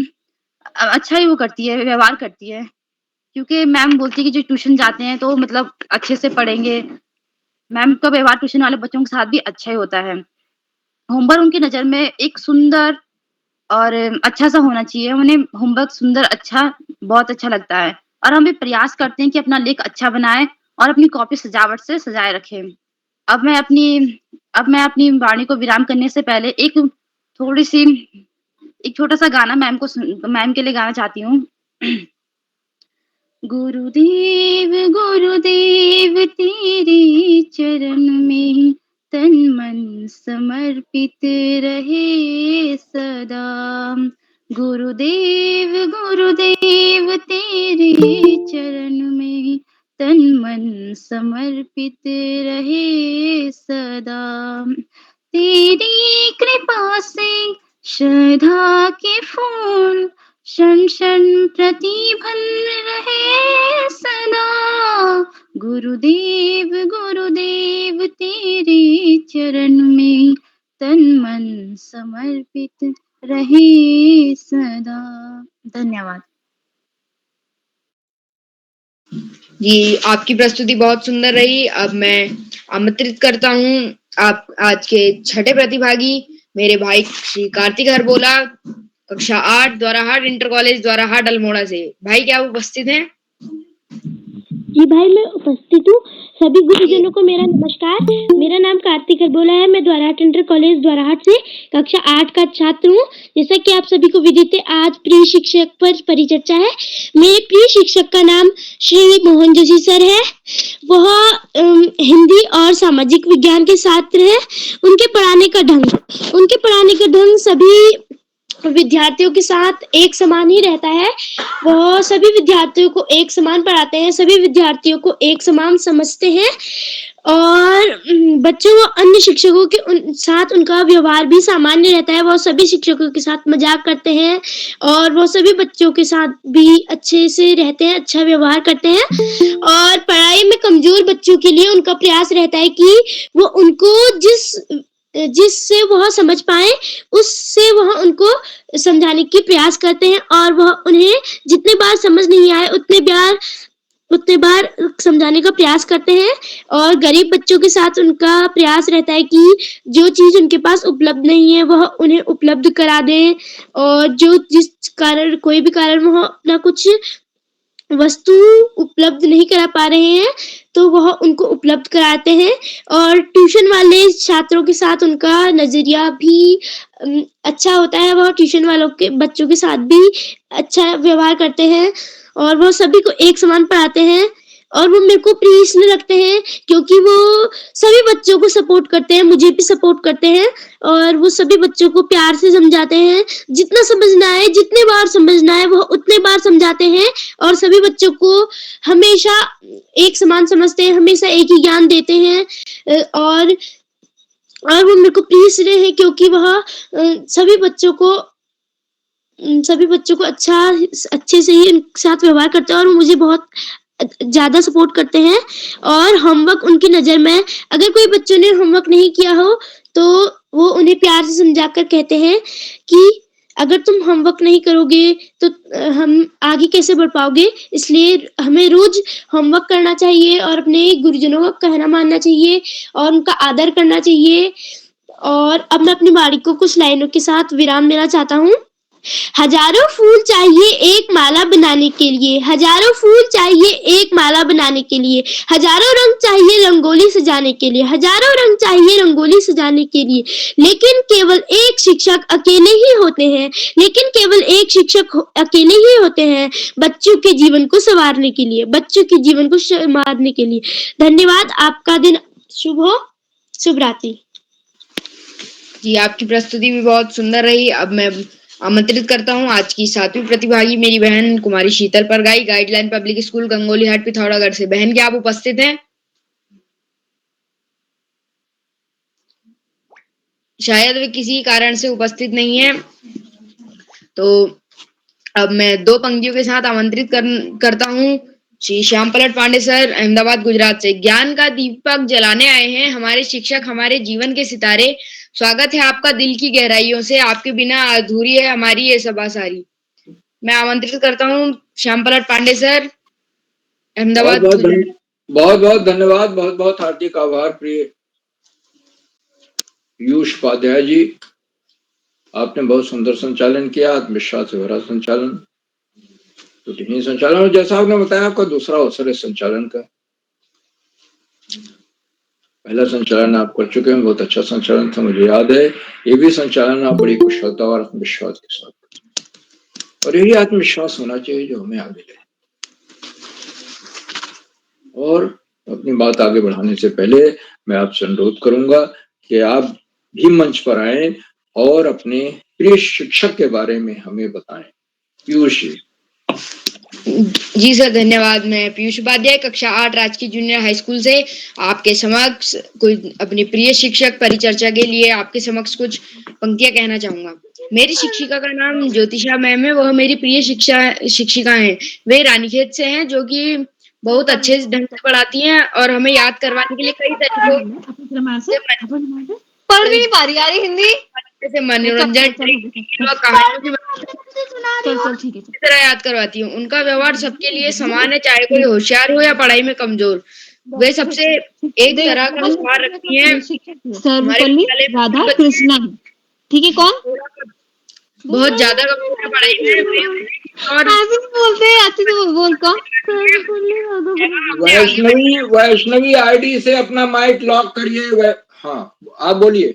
अच्छा ही वो करती है, व्यवहार करती है। क्योंकि मैम बोलती है कि जो ट्यूशन जाते हैं तो मतलब अच्छे से पढ़ेंगे। मैम का व्यवहार ट्यूशन वाले बच्चों के साथ भी अच्छा ही होता है। होमवर्क उनकी नज़र में एक सुंदर और अच्छा-सा होना चाहिए। उन्हें होमवर्क सुंदर अच्छा बहुत अच्छा लगता है, और हम भी प्रयास करते हैं कि अपना लेख अच्छा बनाएँ और अपनी कॉपी सजावट से सजाए रखें। अब मैं अपनी अब मैं अपनी वाणी को विराम करने से पहले थोड़ी-सी एक छोटा-सा गाना मैम के लिए गाना चाहती हूँ। गुरुदेव गुरुदेव तेरे चरण में तन मन समर्पित रहे सदा। गुरुदेव गुरुदेव तेरे चरण में तन मन समर्पित रहे सदा। तेरी कृपा से श्रद्धा के फूल क्षण क्षण प्रतिभन रहे सदा। गुरुदेव गुरुदेव तेरे चरण में तन मन समर्पित रहे सदा। धन्यवाद। जी, आपकी प्रस्तुति बहुत सुंदर रही। अब मैं आमंत्रित करता हूँ आप आज के छठे प्रतिभागी मेरे भाई श्री कार्तिक हरबोला, कक्षा 8 द्वाराहाट इंटर कॉलेज द्वाराहाट अल्मोड़ा से। भाई क्या आप उपस्थित हैं? जी भाई मैं उपस्थित हूँ। सभी गुरुजनों को मेरा नमस्कार। मेरा नाम कार्तिक हरबोला है। मैं द्वाराहाट इंटर कॉलेज द्वाराहाट से कक्षा 8 का छात्र हूँ। जैसा कि आप सभी को विदित है, आज प्रिय शिक्षक पर परिचर्चा है। मेरे प्रिय शिक्षक का नाम श्री मोहन जोशी सर है। वह हिंदी और सामाजिक विज्ञान के छात्र हैं। उनके पढ़ाने का ढंग सभी विद्यार्थियों के साथ एक समान ही रहता है। वह सभी विद्यार्थियों को एक समान पढ़ाते हैं, सभी विद्यार्थियों को एक समान समझते हैं, और बच्चों व अन्य शिक्षकों के साथ उनका व्यवहार भी सामान्य रहता है। वह सभी शिक्षकों के साथ मजाक करते हैं और वह सभी बच्चों के साथ भी अच्छे से रहते हैं, अच्छा व्यवहार करते हैं। और पढ़ाई में कमजोर बच्चों के लिए उनका प्रयास रहता है कि वो उनको जिससे वह समझ पाए उससे वह उनको समझाने की प्रयास करते हैं, और वह उन्हें जितने बार समझ नहीं आए उतने बार समझाने का प्रयास करते हैं। और गरीब बच्चों के साथ उनका प्रयास रहता है कि जो चीज उनके पास उपलब्ध नहीं है वह उन्हें उपलब्ध करा दें, और जिस कारण कोई भी कारण वह अपना कुछ वस्तु उपलब्ध नहीं करा पा रहे हैं तो वह उनको उपलब्ध कराते हैं। और ट्यूशन वाले छात्रों के साथ उनका नजरिया भी अच्छा होता है। वह ट्यूशन वालों के बच्चों के साथ भी अच्छा व्यवहार करते हैं और वह सभी को एक समान पढ़ाते हैं, और वो मेरे को प्रिय इसलिए लगते हैं क्योंकि वो सभी बच्चों को सपोर्ट करते हैं, मुझे भी सपोर्ट करते हैं, और वो सभी बच्चों को प्यार से समझाते हैं। जितना समझना है, जितने बार समझना है वह उतने बार समझाते हैं, और सभी बच्चों को हमेशा एक समान समझते हैं, हमेशा एक ही ज्ञान देते हैं। और वो मेरे को प्रिय इसलिए है क्योंकि वह सभी बच्चों को अच्छे से ही उनके साथ व्यवहार करते हैं, और वो मुझे बहुत ज्यादा सपोर्ट करते हैं। और होमवर्क उनकी नजर में, अगर कोई बच्चों ने होमवर्क नहीं किया हो तो वो उन्हें प्यार से समझाकर कहते हैं कि अगर तुम होमवर्क नहीं करोगे तो हम आगे कैसे बढ़ पाओगे, इसलिए हमें रोज होमवर्क करना चाहिए और अपने गुरुजनों का कहना मानना चाहिए और उनका आदर करना चाहिए। और अब मैं अपनी वाणी को कुछ लाइनों के साथ विराम देना चाहता हूँ। हजारों फूल चाहिए एक माला बनाने के लिए, हजारों फूल चाहिए एक माला बनाने के लिए, हजारों रंग चाहिए रंगोली सजाने के लिए, हजारों रंग चाहिए रंगोली सजाने के लिए, लेकिन केवल एक शिक्षक अकेले ही होते हैं, लेकिन केवल एक शिक्षक अकेले ही होते हैं बच्चों के जीवन को संवारने के लिए, बच्चों के जीवन को संवारने के लिए। धन्यवाद। आपका दिन शुभ हो। शुभ रात्रि। जी, आपकी प्रस्तुति भी बहुत सुंदर रही। अब मैं आमंत्रित करता हूँ आज की 7वीं प्रतिभागी मेरी बहन कुमारी Sheetal Pargai, guideline public school Gangolihat Pithoragarh से। बहन, क्या आप उपस्थित हैं? शायद वे किसी कारण से उपस्थित नहीं है, तो अब मैं 2 पंक्तियों के साथ आमंत्रित करता हूँ श्री श्याम पलट पांडे सर, अहमदाबाद गुजरात से। ज्ञान का दीपक जलाने आए हैं हमारे शिक्षक, हमारे जीवन के सितारे। स्वागत है आपका दिल की गहराइयों से, आपके बिना अधूरी है हमारी ये सभा सारी। मैं आमंत्रित करता हूँ श्याम पलट पांडे सर, अहमदाबाद। बहुत बहुत धन्यवाद, बहुत बहुत हार्दिक आभार प्रिय पीयूष उपाध्याय जी। आपने बहुत सुंदर संचालन किया, आत्मविश्वास से भरा संचालन, त्रुटिहीन संचालन, और जैसा आपने बताया आपका दूसरा अवसर है संचालन का। पहला संचालन आप कर चुके हैं, बहुत अच्छा संचालन था, मुझे याद है। ये भी संचालन आप बड़ी कुशलता और आत्मविश्वास के साथ, और यही आत्मविश्वास होना चाहिए जो हमें आगे ले। और अपनी बात आगे बढ़ाने से पहले मैं आपसे अनुरोध करूंगा कि आप भी मंच पर आए और अपने प्रिय शिक्षक के बारे में हमें बताएं। पीयूष जी सर, धन्यवाद। मैं पीयूष उपाध्याय, कक्षा 8 राजकीय जूनियर हाई स्कूल से आपके समक्ष कुछ अपने प्रिय शिक्षक परिचर्चा के लिए आपके समक्ष कुछ पंक्तियां कहना चाहूंगा। मेरी शिक्षिका का नाम ज्योतिषा मैम है, वह मेरी प्रिय शिक्षिका हैं। वे रानीखेत से हैं, जो कि बहुत अच्छे ढंग से पढ़ाती हैं और हमें याद करवाने के लिए कई तरीकों से पढ़ भी नहीं पा रही यार हिंदी, जैसे मनोरंजन कहानियों की तरह याद करवाती हूँ। उनका व्यवहार सबके लिए समान है, चाहे कोई होशियार हो या पढ़ाई में कमजोर। वे सबसे एक तरह का व्यवहार रखती हैं। सर्वपल्ली राधा कृष्णा, ठीक है। कौन बहुत ज्यादा कमजोर है पढ़ाई में, और बोलते हैं अच्छे से बोल। कौन वैष्णवी आईडी से अपना माइक लॉक करिए। हाँ, आप बोलिए।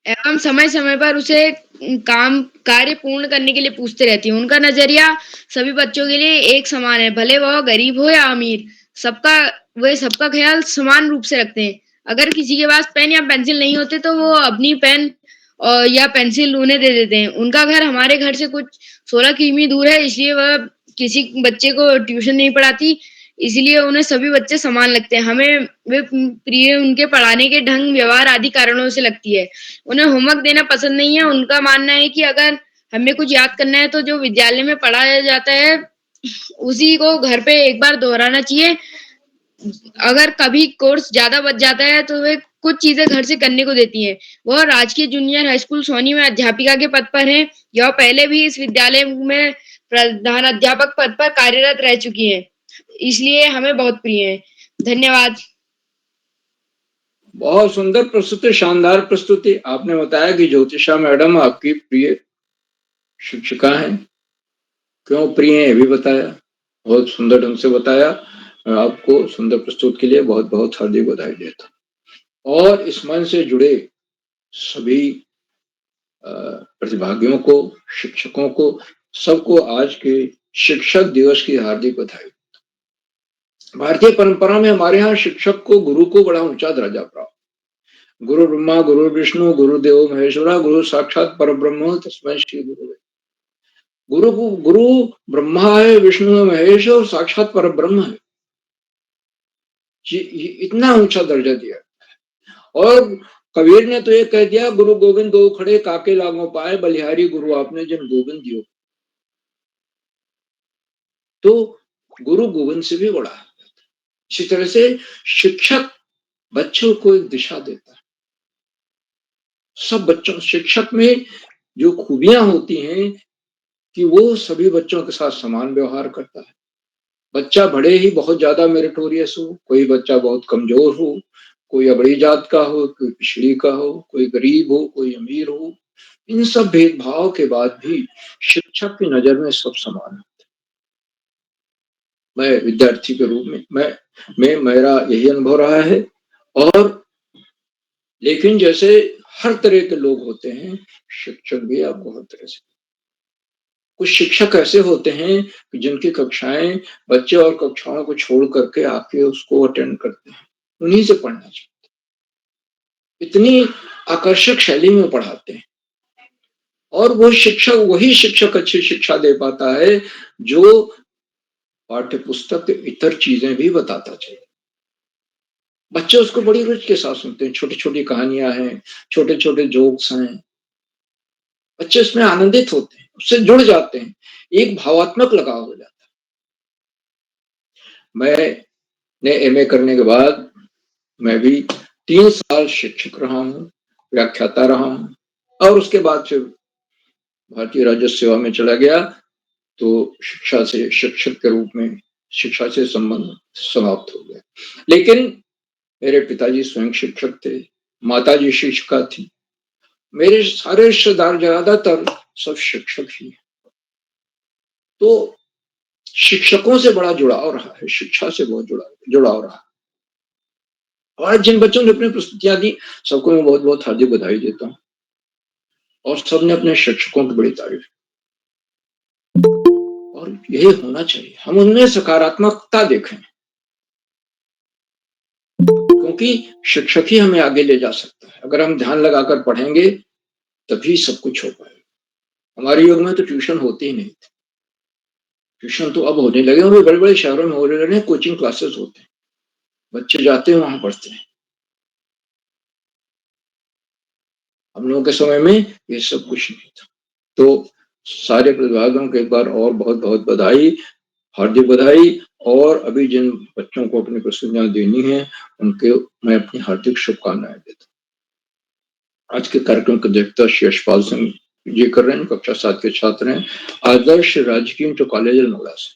एवं समय समय पर उसे कार्य पूर्ण करने के लिए पूछते रहती हूँ। उनका नजरिया सभी बच्चों के लिए एक समान है, भले वह गरीब हो या अमीर, वे सबका ख्याल समान रूप से रखते हैं। अगर किसी के पास पेन या पेंसिल नहीं होते तो वो अपनी पेन या पेंसिल उन्हें दे देते हैं। उनका घर हमारे घर से कुछ 16 किमी दूर है, इसलिए वह किसी बच्चे को ट्यूशन नहीं पढ़ाती, इसलिए उन्हें सभी बच्चे समान लगते हैं। हमें वे प्रिय उनके पढ़ाने के ढंग, व्यवहार आदि कारणों से लगती है। उन्हें होमवर्क देना पसंद नहीं है। उनका मानना है कि अगर हमें कुछ याद करना है तो जो विद्यालय में पढ़ाया जाता है उसी को घर पे एक बार दोहराना चाहिए। अगर कभी कोर्स ज्यादा बच जाता है तो वे कुछ चीजें घर से करने को देती हैं। वह राजकीय जूनियर हाई स्कूल सोनी में अध्यापिका के पद पर हैं। यह पहले भी इस विद्यालय में प्रधान अध्यापक पद पर कार्यरत रह चुकी हैं, इसलिए हमें बहुत प्रिय है। धन्यवाद। बहुत सुंदर प्रस्तुति, शानदार प्रस्तुति। आपने बताया कि ज्योतिषा मैडम आपकी प्रिय शिक्षिका हैं। क्यों प्रिय है ये भी बताया, बहुत सुंदर ढंग से बताया। आपको सुंदर प्रस्तुत के लिए बहुत बहुत हार्दिक बधाई देता। और इस मंच से जुड़े सभी प्रतिभागियों को, शिक्षकों को, सबको आज के शिक्षक दिवस की हार्दिक बधाई। भारतीय परंपरा में हमारे यहाँ शिक्षक को, गुरु को बड़ा ऊंचा दर्जा प्राप्त। गुरु ब्रह्मा गुरु विष्णु गुरुदेव महेश्वरा, गुरु साक्षात परब्रह्म तस्मै श्री गुरुवे। गुरु ब्रह्मा है, विष्णु है, महेश और साक्षात परब्रह्म है। इतना ऊंचा दर्जा दिया। और कबीर ने तो ये कह दिया, गुरु गोविंद दो खड़े काके लागों पाए, बलिहारी गुरु आपने जिन गोविंद दियो। तो गुरु गोविंद से भी बड़ा है। इसी तरह से शिक्षक बच्चों को एक दिशा देता है। सब बच्चों, शिक्षक में जो खूबियां होती हैं कि वो सभी बच्चों के साथ समान व्यवहार करता है। बच्चा भले ही बहुत ज्यादा मेरिटोरियस हो, कोई बच्चा बहुत कमजोर हो, कोई अबड़ी जात का हो, कोई पिछड़ी का हो, कोई गरीब हो, कोई अमीर हो, इन सब भेदभाव के बाद भी शिक्षक की नजर में सब समान है। मैं विद्यार्थी के रूप में मेरा यही अनुभव रहा है। और लेकिन जैसे हर तरह के लोग होते हैं, शिक्षक भी आपको हर तरह से। कुछ शिक्षक ऐसे होते हैं कि जिनकी कक्षाएं बच्चे और कक्षाओं को छोड़ करके आके उसको अटेंड करते हैं, उन्हीं से पढ़ना चाहिए। इतनी आकर्षक शैली में पढ़ाते हैं और वही शिक्षक अच्छी शिक्षा दे पाता है जो पाठ्य पुस्तक के इतर चीजें भी बताता चाहिए। बच्चे उसको बड़ी रुचि के साथ सुनते हैं। छोटी छोटी कहानियां हैं, छोटे छोटे जोक्स हैं, बच्चे उसमें आनंदित होते हैं, उससे जुड़ जाते हैं, एक भावात्मक लगाव हो जाता है। मैंने एमए करने के बाद मैं भी 3 साल शिक्षक रहा हूँ, व्याख्याता रहा हूँ और उसके बाद फिर भारतीय राजस्व सेवा में चला गया। तो शिक्षक के रूप में शिक्षा से संबंध समाप्त हो गया। लेकिन मेरे पिताजी स्वयं शिक्षक थे, माताजी शिक्षिका थी, मेरे सारे रिश्तेदार ज्यादातर सब शिक्षक ही हैं। तो शिक्षकों से बड़ा जुड़ाव रहा है, शिक्षा से बहुत जुड़ाव रहा। और जिन बच्चों ने अपनी प्रस्तुतियां दी, सबको मैं बहुत बहुत हार्दिक बधाई देता हूँ और सबने अपने शिक्षकों की बड़ी तारीफ। और यही होना चाहिए, हम उनमें सकारात्मकता देखें, क्योंकि शिक्षक ही हमें आगे ले जा सकता है। अगर हम ध्यान लगाकर पढ़ेंगे तभी सब कुछ हो पाएगा। हमारे युग में तो ट्यूशन होती ही नहीं थी, ट्यूशन तो अब होने लगे और बड़े बड़े शहरों में होने लगे, कोचिंग क्लासेस होते हैं, बच्चे जाते हैं वहां पढ़ते हैं। हम लोगों के समय में ये सब कुछ नहीं था। तो सारे प्रतिभागियों को एक बार और बहुत बहुत बधाई, हार्दिक बधाई। और अभी जिन बच्चों को अपनी प्रस्तुतियां देनी है उनके मैं अपनी हार्दिक शुभकामनाएं देता हूँ। आज के कार्यक्रम की अध्यक्षता श्री यशपाल सिंह जी कर रहे हैं, कक्षा 7 के छात्र हैं, आदर्श राजकीय इंटर कॉलेज अल्मोड़ा से।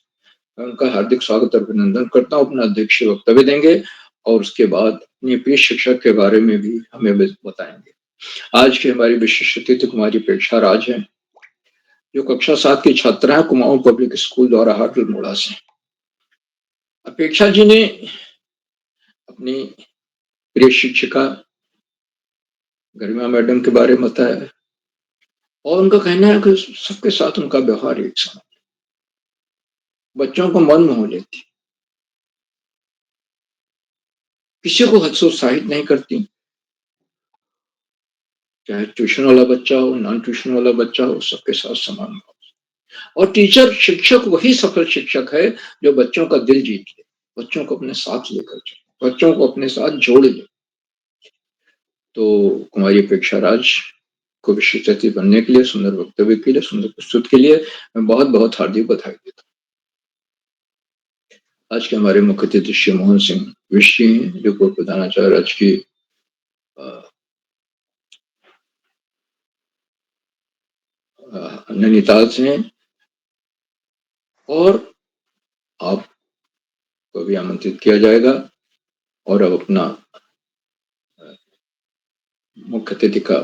मैं उनका हार्दिक स्वागत और अभिनंदन करता हूँ। अपना अध्यक्ष वक्तव्य देंगे और उसके बाद अपने प्रिय शिक्षक के बारे में भी हमें बताएंगे। आज की हमारी विशिष्ट अतिथि कुमारी अपेक्षा राज है, जो कक्षा 7 की छात्रा है, कुमाऊं पब्लिक स्कूल द्वाराहाट अल्मोड़ा से। अपेक्षा जी ने अपनी प्रिय शिक्षिका गरिमा मैडम के बारे में बताया और उनका कहना है कि सबके साथ उनका व्यवहार एक समान, बच्चों को मन मोह लेती, किसी को हतोत्साहित नहीं करती, चाहे ट्यूशन वाला बच्चा हो, नॉन ट्यूशन वाला बच्चा हो, सबके साथ समान भाव। और टीचर शिक्षक वही सफल शिक्षक है जो बच्चों का दिल जीत ले, बच्चों को अपने साथ लेकर चले, बच्चों को अपने साथ जोड़ ले। तो कुमारी अपेक्षा राज को विशिष्ट अतिथि बनने के लिए, सुंदर वक्तव्य के लिए, सुंदर प्रस्तुत के लिए मैं बहुत बहुत हार्दिक बधाई देता हूँ। आज के हमारे मुख्य अतिथि श्री मोहन सिंह विश जी हैं, जो पूर्व प्रधानाचार्य राजकीय नैनीताल से हैं और आपको भी आमंत्रित किया जाएगा और अब अपना मुख्य अतिथि का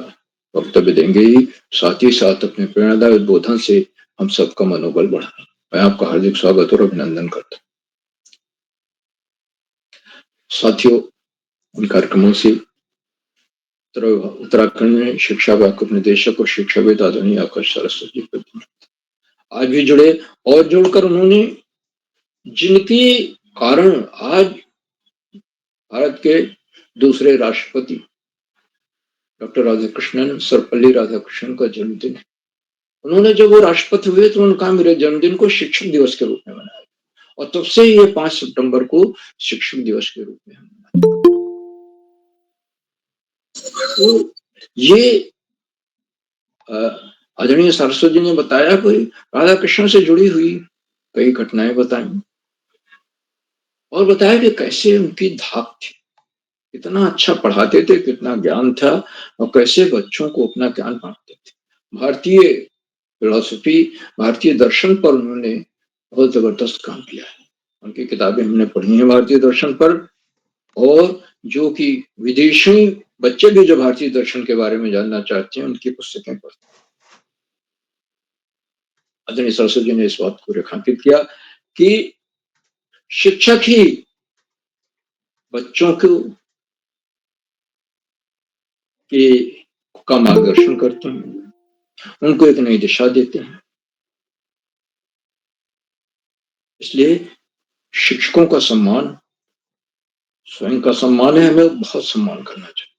वक्तव्य देंगे ही, साथ ही साथ अपने प्रेरणादायक उद्बोधन से हम सबका मनोबल बढ़ाएं। मैं आपका हार्दिक स्वागत और अभिनंदन करता हूँ। साथियों, इन कार्यक्रमों से उत्तराखंड में शिक्षा व्यापक निदेशक और शिक्षाविद आदरणीय आकाश सरस्वती आज भी जुड़े और जुड़कर उन्होंने जिनके कारण आज भारत के दूसरे राष्ट्रपति डॉक्टर राधाकृष्णन, सर्वपल्ली राधाकृष्णन का जन्मदिन है। उन्होंने जब वो राष्ट्रपति हुए तो उन्होंने कहा मेरे जन्मदिन को शिक्षक दिवस के रूप में मनाया और तब से ये 5 सितंबर को शिक्षक दिवस के रूप में हम मनाते। तो ये आदरणीय सरस्वती जी ने बताया कोई राधा कृष्ण से जुड़ी हुई कई घटनाएं बताई और बताया कि कैसे उनकी धाक थी, कितना अच्छा पढ़ाते थे, कितना ज्ञान था और कैसे बच्चों को अपना ज्ञान बांटते थे। भारतीय फिलॉसफी, भारतीय दर्शन पर उन्होंने बहुत जबरदस्त काम किया है। उनकी किताबें हमने पढ़ी हैं भारतीय दर्शन पर, और जो कि विदेशी बच्चे भी जो भारतीय दर्शन के बारे में जानना चाहते हैं उनकी पुस्तकें पढ़ते हैं। आदरणीय सरस्वती जी ने इस बात को रेखांकित किया कि शिक्षक ही बच्चों को का मार्गदर्शन करते हैं, उनको एक नई दिशा देते हैं। इसलिए शिक्षकों का सम्मान स्वयं का सम्मान है, हमें बहुत सम्मान करना चाहिए,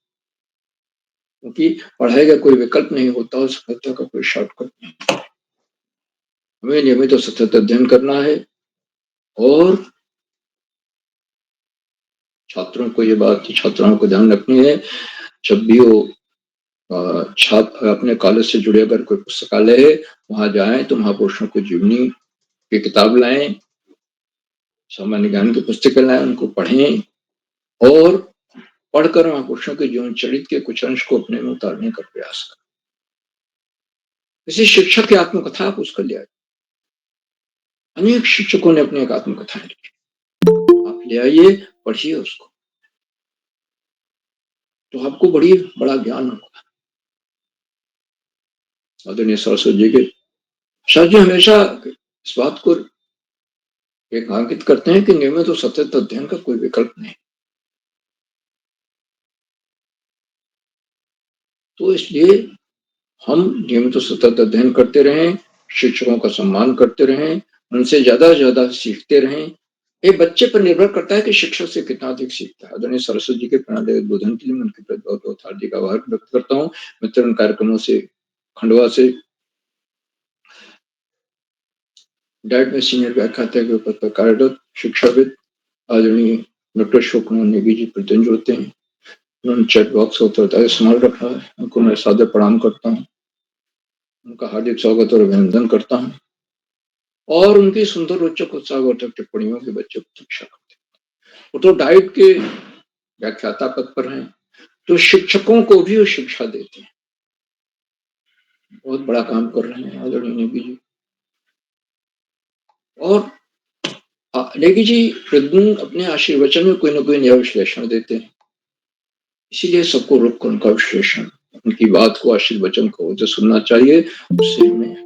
क्योंकि पढ़ाई का कोई विकल्प नहीं होता और सफलता का कोई शॉर्टकट नहीं। हमें नियमित और सतत अध्ययन करना है और छात्रों को ये बात छात्राओं को ध्यान रखनी है, जब भी वो छात्र अपने कॉलेज से जुड़े अगर कोई पुस्तकालय है वहां जाएं तो महापुरुषों को जीवनी की किताब लाएं, सामान्य ज्ञान की पुस्तकें लाएं, उनको पढ़ें और पढ़कर महापुरुषों के जीवन चरित्र के कुछ अंश को अपने में उतारने का प्रयास करें। किसी शिक्षक की आत्मकथा आप उसका ले आए, अनेक शिक्षकों ने अपनी एक आत्मकथाएं लिखी, आप ले आइए, पढ़िए उसको, तो आपको बड़ा ज्ञान होगा। आदरणीय सरस्वती जी के शाह जी हमेशा इस बात को रेखांकित करते हैं कि नियमित और सतत अध्ययन का कोई विकल्प नहीं। तो इसलिए हम नियमित और सतत अध्ययन करते रहें, शिक्षकों का सम्मान करते रहें, उनसे ज्यादा से ज्यादा सीखते रहें। ये बच्चे पर निर्भर करता है कि शिक्षक से कितना अधिक सीखता है। आदरणीय सरस्वती जी के प्रणीत उद्बोधन के लिए मैं उनके प्रति बहुत बहुत हार्दिक आभार व्यक्त करता हूँ। मित्र कार्यक्रमों से खंडवा से डाइट में सीनियर व्याख्याता के पद पर कार्यरत शिक्षाविद आदरणीय डॉक्टर अशोक नेगी जी प्रतिदिन जुड़ते हैं। उन्होंने चैट बॉक्स का उत्तरदायित्व संभाल रखा है, उनको मैं सादर प्रणाम करता हूँ, उनका हार्दिक स्वागत और अभिनंदन करता हूँ और उनकी सुंदर रोचक उत्साहवर्धक टिप्पणियों के बच्चे प्रतीक्षा करते हैं। वो तो डाइट के व्याख्याता पद पर हैं, तो शिक्षकों को भी वो शिक्षा देते हैं, बहुत बड़ा काम कर रहे हैं आदरणीय नेगी जी। और नेगी जी प्रतिदिन अपने आशीर्वचन में कोई ना कोई नया विश्लेषण देते हैं, इसीलिए सबको रुक कर उनका विश्लेषण, उनकी बात को, आशीर्वचन को जो सुनना चाहिए, उससे हमें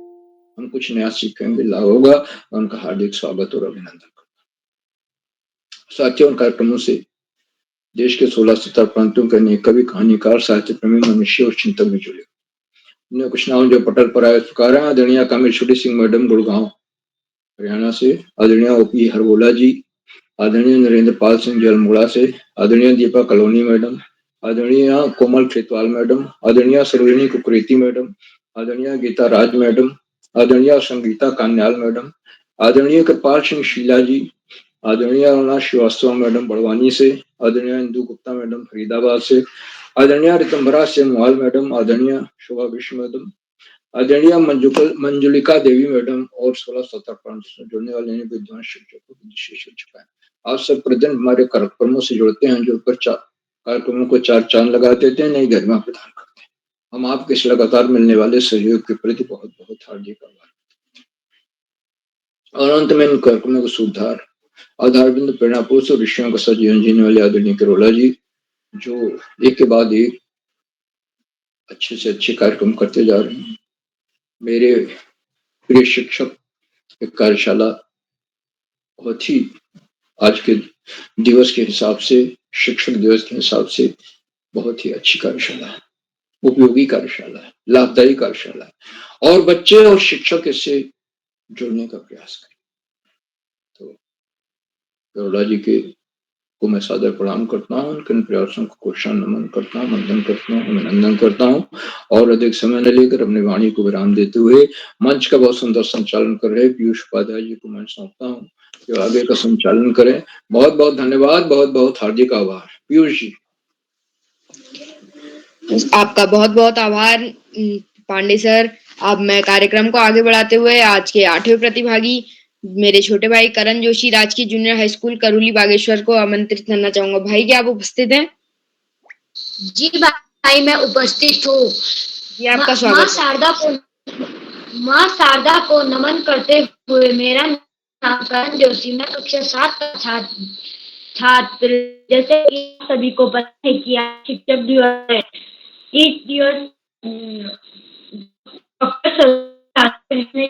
हम कुछ नया सीखेंगे, लाभ होगा। उनका हार्दिक स्वागत और अभिनंदन करता। साथियों, उन कार्यक्रमों से देश के 16-17 प्रांतों के अनेक कवि, कहानीकार, साहित्य प्रेमी, मनुष्य और चिंतक भी जुड़े। उन्हें कुछ नाम जो पटल पर आए प्रकार है। आदरणीय कामेश्वरी सिंह मैडम गुड़गांव हरियाणा से, आदरणीय ओपी हरगोला जी, आदरणीय नरेंद्र पाल सिंह जी अल्मोड़ा से, आदरणीय दीपा कलोनी मैडम, आदरणीय कोमल खेतवाल मैडम, आदरणीय सरोजिनी कुकरेती मैडम, आदरणीय गीता राज मैडम, आदरणीय संगीता कान्याल मैडम, आदरणीय कृपाल सिंह शीला जी, आदरणीय अरुणा श्रीवास्तव मैडम बड़वानी से, आदरणीय इंदु गुप्ता मैडम फरीदाबाद से, आदरणीय रितंबरा सेमवाल मैडम, आदरणीय शोभा विश्व मैडम, आदरणीय मंजुलिका देवी मैडम और 16-17 प्रांतों से जुड़ने वाले विद्वान शिक्षकों को विशेष चुका है। आप सब प्रतिदिन हमारे कार्यक्रमों से जुड़ते हैं, जुड़कर कार्यक्रमों को चार चांद लगा देते हैं, नई गरिमा प्रदान करते हैं। हम आपके इस लगातार मिलने वाले सहयोग के प्रति बहुत बहुत हार्दिक आभार। और अंत में इन कार्यक्रमों को सुधार आधार बिंदु प्रेरणा पुरुष और ऋषियों का साथ जीवन जीने वाले आदरणीय करोला जी, जो एक के बाद एक अच्छे से अच्छे कार्यक्रम करते जा रहे हैं। मेरे प्रिय शिक्षक, एक कार्यशाला बहुत ही आज के दिवस के हिसाब से, शिक्षक दिवस के हिसाब से बहुत ही अच्छी कार्यशाला है, उपयोगी कार्यशाला है, लाभदायी कार्यशाला है और बच्चे और शिक्षक इससे जुड़ने का प्रयास करें। तो करोला जी के को मैं सादर प्रणाम करता हूँ, उनके प्रयासों को कोषान नमन करता हूँ, वंदन करता हूँ, अभिनंदन करता हूँ और अधिक समय न लेकर अपनी वाणी को विराम देते हुए मंच का बहुत सुंदर संचालन कर रहे पीयूष उपाध्याय जी को मैं सौंपता हूँ, जो आगे का संचालन करें। बहुत बहुत धन्यवाद, बहुत बहुत हार्दिक आभार। पीयूष जी। आपका बहुत बहुत आभार पांडे सर। अब मैं कार्यक्रम को आगे बढ़ाते हुए आज के 8वें प्रतिभागी मेरे छोटे भाई करण जोशी, राजकीय जूनियर हाई स्कूल करूली बागेश्वर को आमंत्रित करना चाहूंगा। भाई, क्या आप उपस्थित हैं? जी भाई, मैं उपस्थित हूँ। जी, आपका स्वागत। माँ शारदा को नमन करते हुए, मेरा नाम करण जोशी, मैं कक्षा 7 का छात्र छात्र, जैसे कि सभी को पता है कि आज शिक्षक दिवस है। इस दिवस डॉक्टर सर्वपल्ली राधाकृष्णन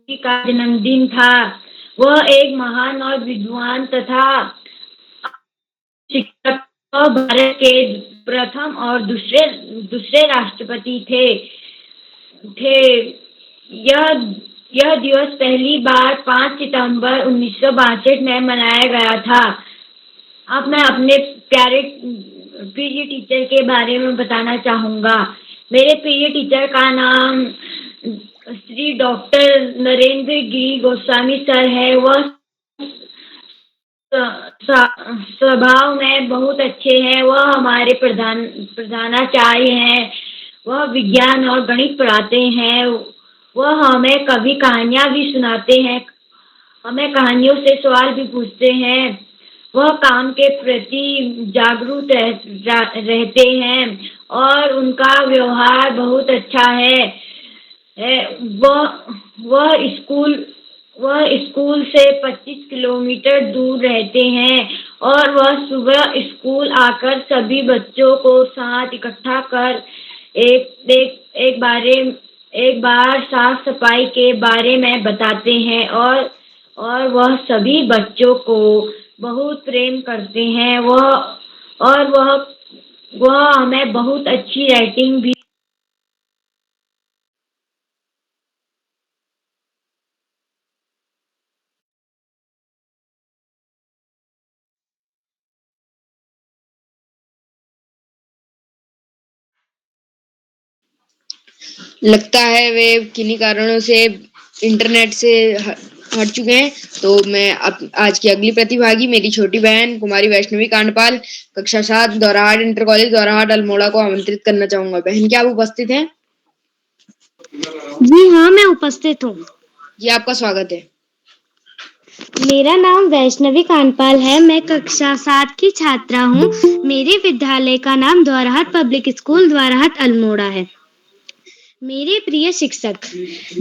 जी का जन्मदिन था। वह एक महान और विद्वान तथा शिक्षक और भारत के प्रथम और दूसरे राष्ट्रपति थे। यह दिवस पहली बार 5 सितंबर 1962 में मनाया गया था। अब मैं अपने प्यारे प्रिय टीचर के बारे में बताना चाहूँगा। मेरे प्रिय टीचर का नाम श्री डॉक्टर नरेंद्र गिरी गोस्वामी सर है। वह स्वभाव में बहुत अच्छे हैं। वह हमारे प्रधानाचार्य हैं। वह विज्ञान और गणित पढ़ाते हैं। वह हमें कभी कहानियाँ भी सुनाते हैं। हमें कहानियों से सवाल भी पूछते हैं। वह काम के प्रति जागरूक रहते हैं और उनका व्यवहार बहुत अच्छा है। वह स्कूल से 25 किलोमीटर दूर रहते हैं और वह सुबह स्कूल आकर सभी बच्चों को साथ इकट्ठा कर एक बार साफ सफाई के बारे में बताते हैं और वह सभी बच्चों को बहुत प्रेम करते हैं। वह हमें बहुत अच्छी राइटिंग भी लगता है वे किन्हीं कारणों से इंटरनेट से हट चुके हैं। तो मैं आज की अगली प्रतिभागी मेरी छोटी बहन कुमारी वैष्णवी कांडपाल, कक्षा 7, दोराहाट इंटर कॉलेज, दोराहाट अल्मोड़ा को आमंत्रित करना चाहूंगा। बहन, क्या आप उपस्थित हैं? जी हाँ, मैं उपस्थित हूँ। जी, आपका स्वागत है। मेरा नाम वैष्णवी कांडपाल है। मैं कक्षा 7 की छात्रा हूँ। मेरे विद्यालय का नाम दोराहाट पब्लिक स्कूल दोराहाट अल्मोड़ा है। मेरे प्रिय शिक्षक,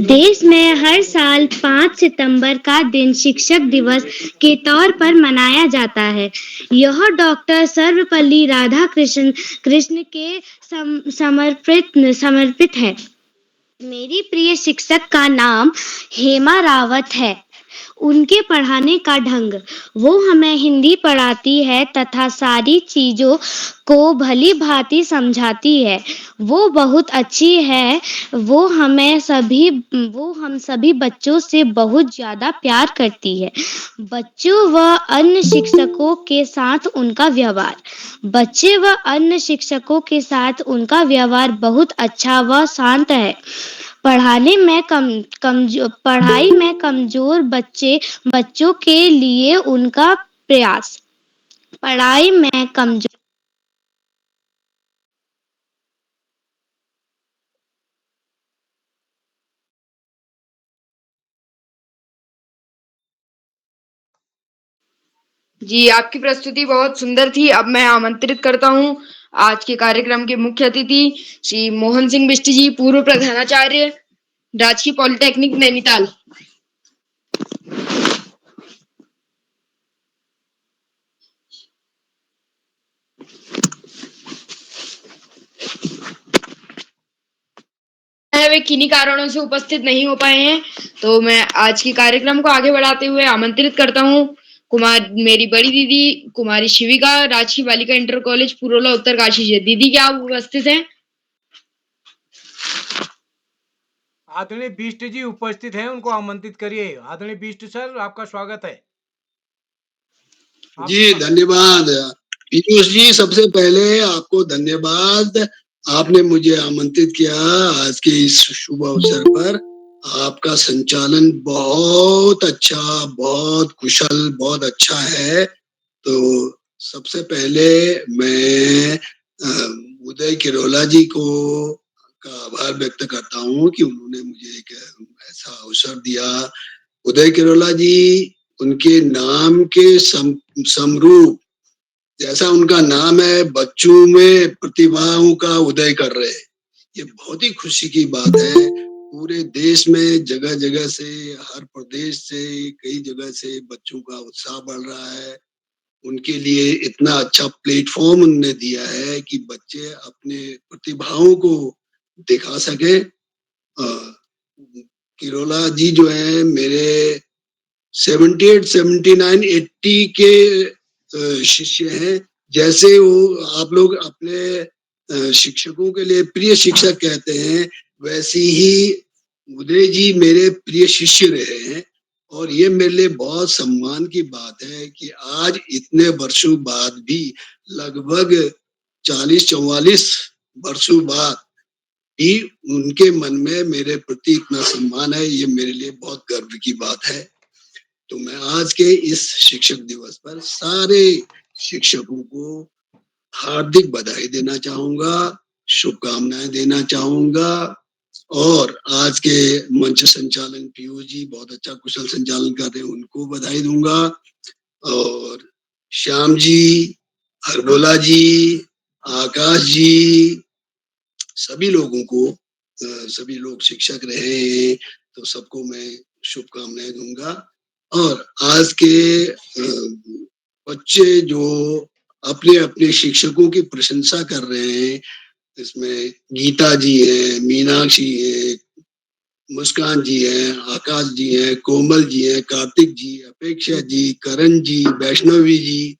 देश में हर साल 5 सितंबर का दिन शिक्षक दिवस के तौर पर मनाया जाता है। यह डॉक्टर सर्वपल्ली राधाकृष्णन के समर्पित है। मेरी प्रिय शिक्षक का नाम हेमा रावत है। उनके पढ़ाने का ढंग, वो हमें हिंदी पढ़ाती है तथा सारी चीजों को भली भांति समझाती है। वो बहुत अच्छी है। वो हम सभी बच्चों से बहुत ज्यादा प्यार करती है। बच्चों व अन्य शिक्षकों के साथ उनका व्यवहार बहुत अच्छा व शांत है। पढ़ाई में कमजोर बच्चों के लिए उनका प्रयास। पढ़ाई में कमजोर जी, आपकी प्रस्तुति बहुत सुंदर थी। अब मैं आमंत्रित करता हूँ आज के कार्यक्रम के मुख्य अतिथि श्री मोहन सिंह बिष्ट जी, पूर्व प्रधानाचार्य, राजकीय पॉलिटेक्निक नैनीताल। वे किन्हीं कारणों से उपस्थित नहीं हो पाए हैं। तो मैं आज के कार्यक्रम को आगे बढ़ाते हुए आमंत्रित करता हूँ मेरी बड़ी दीदी कुमारी शिविका, राजकीय बालिका इंटर कॉलेज पुरोला उत्तरकाशी से। दीदी, क्या आप उपस्थित हैं? आदरणीय बिष्ट जी उपस्थित हैं, उनको आमंत्रित करिए। आदरणीय बिष्ट सर, आपका स्वागत है। जी धन्यवाद पीयूष जी। सबसे पहले आपको धन्यवाद, आपने मुझे आमंत्रित किया आज के इस शुभ अवसर पर। आपका संचालन बहुत अच्छा, बहुत कुशल, बहुत अच्छा है। तो सबसे पहले मैं उदय किरोला जी को का आभार व्यक्त करता हूँ कि उन्होंने मुझे एक ऐसा अवसर दिया। उदय किरोला जी उनके नाम के समरूप, जैसा उनका नाम है, बच्चों में प्रतिभाओं का उदय कर रहे हैं। ये बहुत ही खुशी की बात है। पूरे देश में जगह जगह से, हर प्रदेश से, कई जगह से बच्चों का उत्साह बढ़ रहा है। उनके लिए इतना अच्छा प्लेटफॉर्म उन्होंने दिया है कि बच्चे अपने प्रतिभाओं को दिखा सके। किरोला जी जो है मेरे 78, 79, 80 के शिष्य हैं। जैसे वो आप लोग अपने शिक्षकों के लिए प्रिय शिक्षक कहते हैं, वैसे ही उदय जी मेरे प्रिय शिष्य रहे हैं। और ये मेरे लिए बहुत सम्मान की बात है कि आज इतने वर्षों बाद भी, लगभग 40-44 वर्षों बाद भी, उनके मन में मेरे प्रति इतना सम्मान है। ये मेरे लिए बहुत गर्व की बात है। तो मैं आज के इस शिक्षक दिवस पर सारे शिक्षकों को हार्दिक बधाई देना चाहूंगा, शुभकामनाएं देना चाहूंगा। और आज के मंच संचालन पीयूष जी बहुत अच्छा कुशल संचालन कर रहे हैं, उनको बधाई दूंगा। और श्याम जी, हरबोला जी, आकाश जी, सभी लोगों को, सभी लोग शिक्षक रहे हैं, तो सबको मैं शुभकामनाएं दूंगा। और आज के बच्चे जो अपने अपने शिक्षकों की प्रशंसा कर रहे हैं, इसमें गीता जी है, मीनाक्षी है, मुस्कान जी है, आकाश जी है, कोमल जी है, कार्तिक जी, अपेक्षा जी, करण जी, वैष्णवी जी,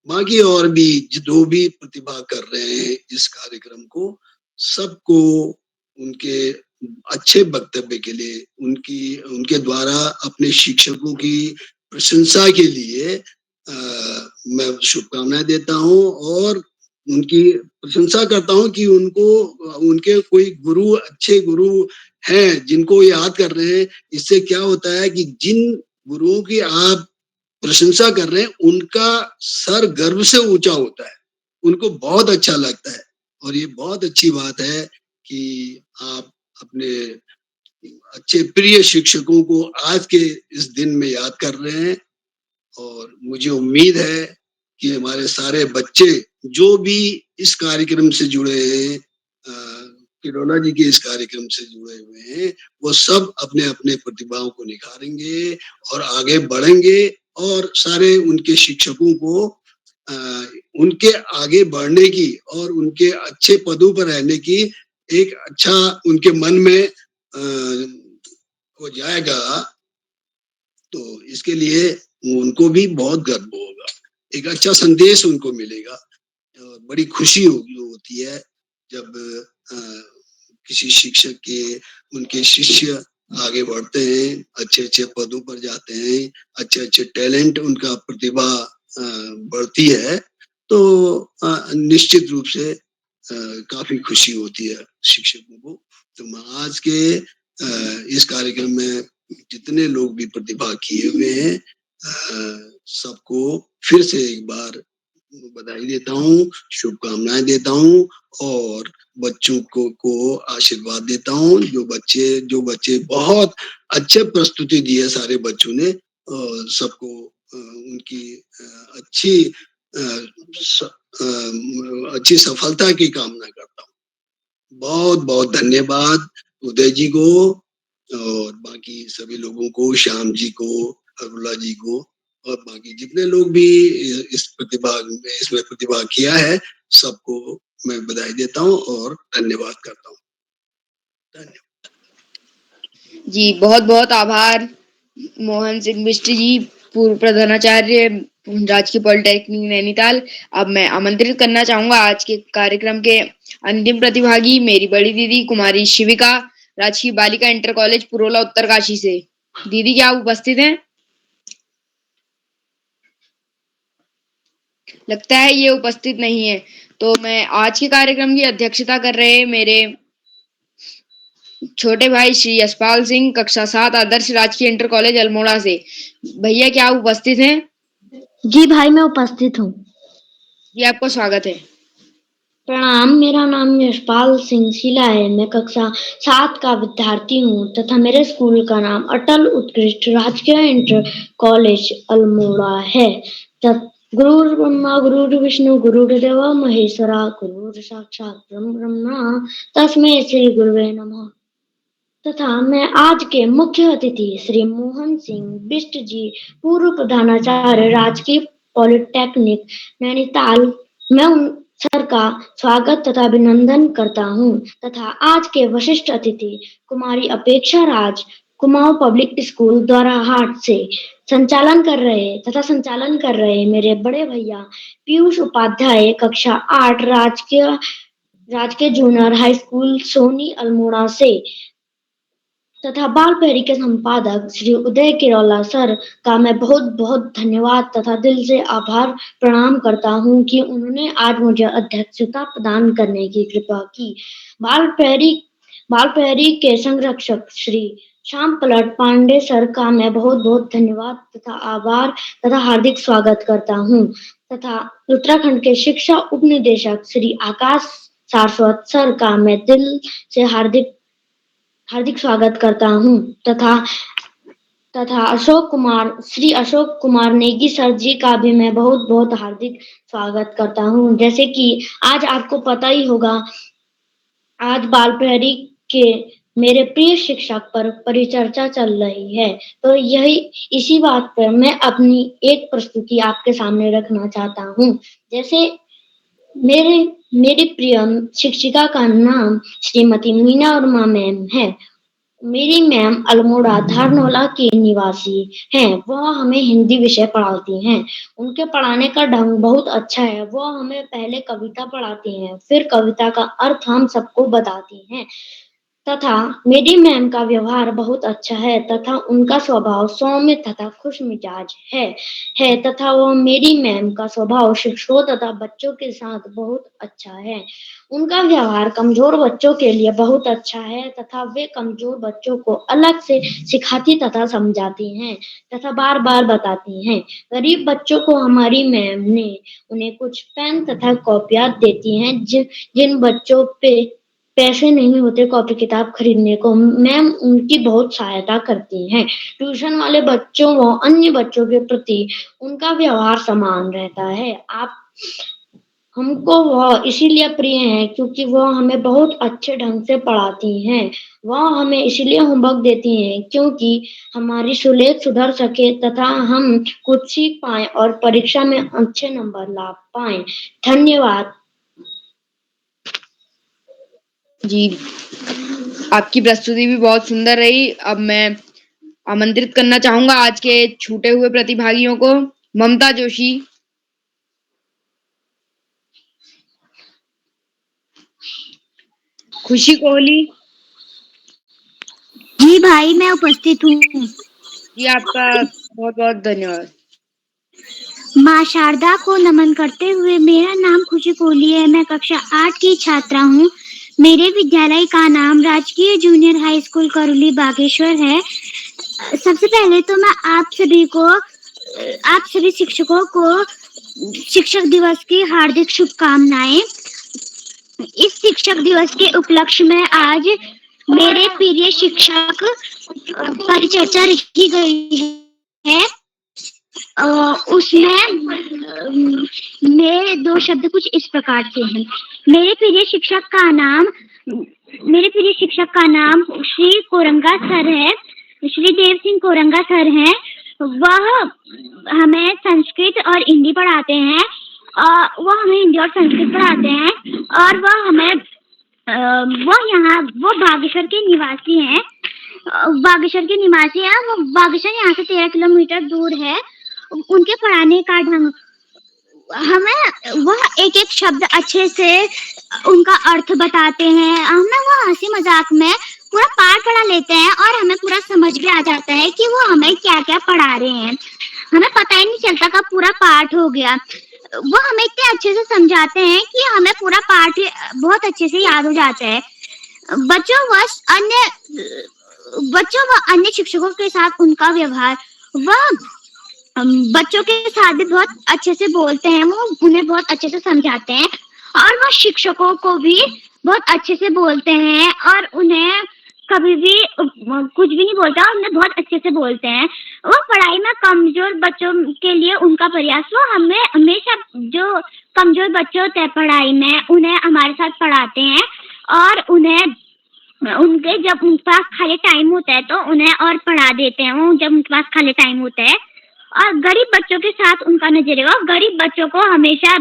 बाकी और भी जो भी प्रतिभा कर रहे हैं इस कार्यक्रम को, सबको उनके अच्छे वक्तव्य के लिए, उनके द्वारा अपने शिक्षकों की प्रशंसा के लिए मैं शुभकामनाएं देता हूं और उनकी प्रशंसा करता हूं कि उनके कोई गुरु, अच्छे गुरु हैं जिनको याद कर रहे हैं। इससे क्या होता है कि जिन गुरुओं की आप प्रशंसा कर रहे हैं, उनका सर गर्व से ऊंचा होता है, उनको बहुत अच्छा लगता है। और ये बहुत अच्छी बात है कि आप अपने अच्छे प्रिय शिक्षकों को आज के इस दिन में याद कर रहे हैं। और मुझे उम्मीद है कि हमारे सारे बच्चे जो भी इस कार्यक्रम से जुड़े हैं, किरोला जी के इस कार्यक्रम से जुड़े हुए हैं, वो सब अपने अपने प्रतिभाओं को निखारेंगे और आगे बढ़ेंगे और सारे उनके शिक्षकों को उनके आगे बढ़ने की और उनके अच्छे पदों पर रहने की एक अच्छा उनके मन में हो जाएगा। तो इसके लिए उनको भी बहुत गर्व होगा, एक अच्छा संदेश उनको मिलेगा। बड़ी खुशी होती है जब किसी शिक्षक के उनके शिष्य आगे बढ़ते हैं, अच्छे अच्छे पदों पर जाते हैं, अच्छे अच्छे टैलेंट, उनका प्रतिभा बढ़ती है, तो निश्चित रूप से काफी खुशी होती है शिक्षकों को। तो मैं आज के इस कार्यक्रम में जितने लोग भी प्रतिभा किए हुए हैं, सबको फिर से एक बार बधाई देता हूँ, शुभकामनाएं देता हूँ और बच्चों को आशीर्वाद देता हूँ। जो बच्चे बहुत अच्छे प्रस्तुति दी है सारे बच्चों ने, सबको उनकी अच्छी सफलता की कामना करता हूँ। बहुत बहुत धन्यवाद उदय जी को और बाकी सभी लोगों को, श्याम जी को, अरुला जी को और बाकी जितने लोग भी इसमें प्रतिभा किया है, सबको मैं बधाई देता हूँ और धन्यवाद करता हूँ। धन्यवाद जी, बहुत बहुत आभार मोहन सिंह बिष्ट जी, पूर्व प्रधानाचार्य राजकीय पॉलिटेक्निक नैनीताल। अब मैं आमंत्रित करना चाहूंगा आज के कार्यक्रम के अंतिम प्रतिभागी, मेरी बड़ी दीदी कुमारी शिविका, राजकीय बालिका इंटर कॉलेज पुरोला उत्तरकाशी से। दीदी क्या आप उपस्थित हैं? लगता है ये उपस्थित नहीं है। तो मैं आज के कार्यक्रम की अध्यक्षता कर रहे मेरे छोटे भाई श्री यशपाल सिंह, कक्षा 7 आदर्श राजकीय इंटर कॉलेज अल्मोड़ा से। भैया क्या आप उपस्थित हैं? जी भाई, मैं उपस्थित हूँ। जी, आपका स्वागत है। प्रणाम, मेरा नाम यशपाल सिंह शीला है। मैं कक्षा 7 का विद्यार्थी हूँ तथा मेरे स्कूल का नाम अटल उत्कृष्ट राजकीय इंटर कॉलेज अल्मोड़ा है। गुरुर् ब्रह्मा गुरुर्विष्णु गुरुर्देव महेश्वरा, गुरुर् साक्षात् ब्रह्म तस्मै श्री गुरुवे नमः। तथा मैं आज के मुख्य अतिथि श्री मोहन सिंह बिष्ट जी, पूर्व प्रधानाचार्य राजकीय पॉलिटेक्निक नैनीताल में उन सर का स्वागत तथा अभिनंदन करता हूँ तथा आज के विशिष्ट अतिथि कुमारी अपेक्षा राज कुमाऊं पब्लिक स्कूल द्वाराहाट से संचालन कर रहे मेरे बड़े भैया पीयूष उपाध्याय कक्षा 8 राजकीय junior high school Soni Almora से तथा बाल प्रहरी के संपादक श्री उदय किरोला सर का मैं बहुत बहुत धन्यवाद तथा दिल से आभार प्रणाम करता हूँ कि उन्होंने आज मुझे अध्यक्षता प्रदान करने की कृपा की। बाल प्रहरी के संरक्षक श्री श्याम पलट पांडे सर का मैं बहुत बहुत धन्यवाद तथा आभार तथा हार्दिक स्वागत करता हूँ तथा उत्तराखंड के शिक्षा उप निदेशक श्री आकाश सारस्वत सर का मैं दिल से हार्दिक स्वागत करता हूँ तथा श्री अशोक कुमार नेगी सर जी का भी मैं बहुत बहुत हार्दिक स्वागत करता हूँ। जैसे कि आज आपको पता ही होगा, आज बाल प्रहरी के मेरे प्रिय शिक्षक पर परिचर्चा चल रही है, तो इसी बात पर मैं अपनी एक प्रस्तुति आपके सामने रखना चाहता हूँ। जैसे मेरी प्रिय शिक्षिका का नाम श्रीमती मीना वर्मा मैम है। मेरी मैम अल्मोड़ा धारनोला की निवासी हैं। वह हमें हिंदी विषय पढ़ाती हैं। उनके पढ़ाने का ढंग बहुत अच्छा है। वह हमें पहले कविता पढ़ाती हैं, फिर कविता का अर्थ हम सबको बताती हैं तथा मेरी मैम का व्यवहार बहुत अच्छा है तथा उनका स्वभाव सौम्य तथा खुश मिजाज है तथा वह मेरी मैम का स्वभाव शिक्षकों तथा बच्चों के साथ बहुत अच्छा है। उनका व्यवहार कमजोर बच्चों के लिए बहुत अच्छा है तथा वे कमजोर बच्चों को अलग से सिखाती तथा समझाती हैं तथा बार बार बताती हैं। गरीब बच्चों को हमारी मैम ने उन्हें कुछ पेन तथा कॉपियां देती हैं। जिन बच्चों पे पैसे नहीं होते कॉपी किताब खरीदने को, मैम उनकी बहुत सहायता करती हैं। ट्यूशन वाले बच्चों व अन्य बच्चों के प्रति उनका व्यवहार समान रहता है। हमको वह इसीलिए प्रिय है क्योंकि वह हमें बहुत अच्छे ढंग से पढ़ाती हैं। वह हमें इसलिए होमवर्क देती हैं क्योंकि हमारी सुलेख सुधर सके तथा हम कुछ सीख पाए और परीक्षा में अच्छे नंबर ला पाए। धन्यवाद जी। आपकी प्रस्तुति भी बहुत सुंदर रही। अब मैं आमंत्रित करना चाहूंगा आज के छूटे हुए प्रतिभागियों को। ममता जोशी, खुशी कोहली। जी भाई, मैं उपस्थित हूँ। जी, आपका बहुत बहुत धन्यवाद। माँ शारदा को नमन करते हुए, मेरा नाम खुशी कोहली है। मैं कक्षा 8 की छात्रा हूँ। मेरे विद्यालय का नाम राजकीय जूनियर हाई स्कूल करुली बागेश्वर है। सबसे पहले तो मैं आप सभी शिक्षकों को शिक्षक दिवस की हार्दिक शुभकामनाएं। इस शिक्षक दिवस के उपलक्ष्य में आज मेरे प्रिय शिक्षक परिचर्चा रखी गई है। उसमें मेरे 2 शब्द कुछ इस प्रकार से हैं। मेरे प्रिय शिक्षक का नाम श्री कोरंगा सर है, श्री देव सिंह कोरंगा सर हैं। वह हमें संस्कृत और हिंदी पढ़ाते हैं। और वो बागेश्वर के निवासी हैं। वो बागेश्वर यहाँ से 13 किलोमीटर दूर है। उनके पढ़ाने का ढंग, वह एक एक शब्द अच्छे से उनका अर्थ बताते हैं। हमें वो हंसी मजाक में पूरा पाठ पढ़ा लेते हैं और हमें पूरा समझ भी आ जाता है कि वो हमें क्या क्या पढ़ा रहे हैं। हमें पता ही नहीं चलता कब पूरा पाठ हो गया। वो हमें इतने अच्छे से समझाते हैं कि हमें पूरा पाठ बहुत अच्छे से याद हो जाता है। बच्चों व अन्य शिक्षकों के साथ उनका व्यवहार, वह बच्चों के साथ भी बहुत अच्छे से बोलते हैं। वो उन्हें बहुत अच्छे से समझाते हैं और वह शिक्षकों को भी बहुत अच्छे से बोलते हैं और उन्हें कभी भी कुछ भी नहीं बोलता, उन्हें बहुत अच्छे से बोलते हैं। वो पढ़ाई में कमजोर बच्चों के लिए उनका प्रयास, वो हमें हमेशा जो कमजोर बच्चे होते हैं पढ़ाई में, उन्हें हमारे साथ पढ़ाते हैं और उनके जब उनके पास खाली टाइम होता है तो उन्हें और पढ़ा देते हैं। वो जब उनके पास खाली टाइम होता है और गरीब बच्चों के साथ उनका नजरिया और गरीब बच्चों को हमेशा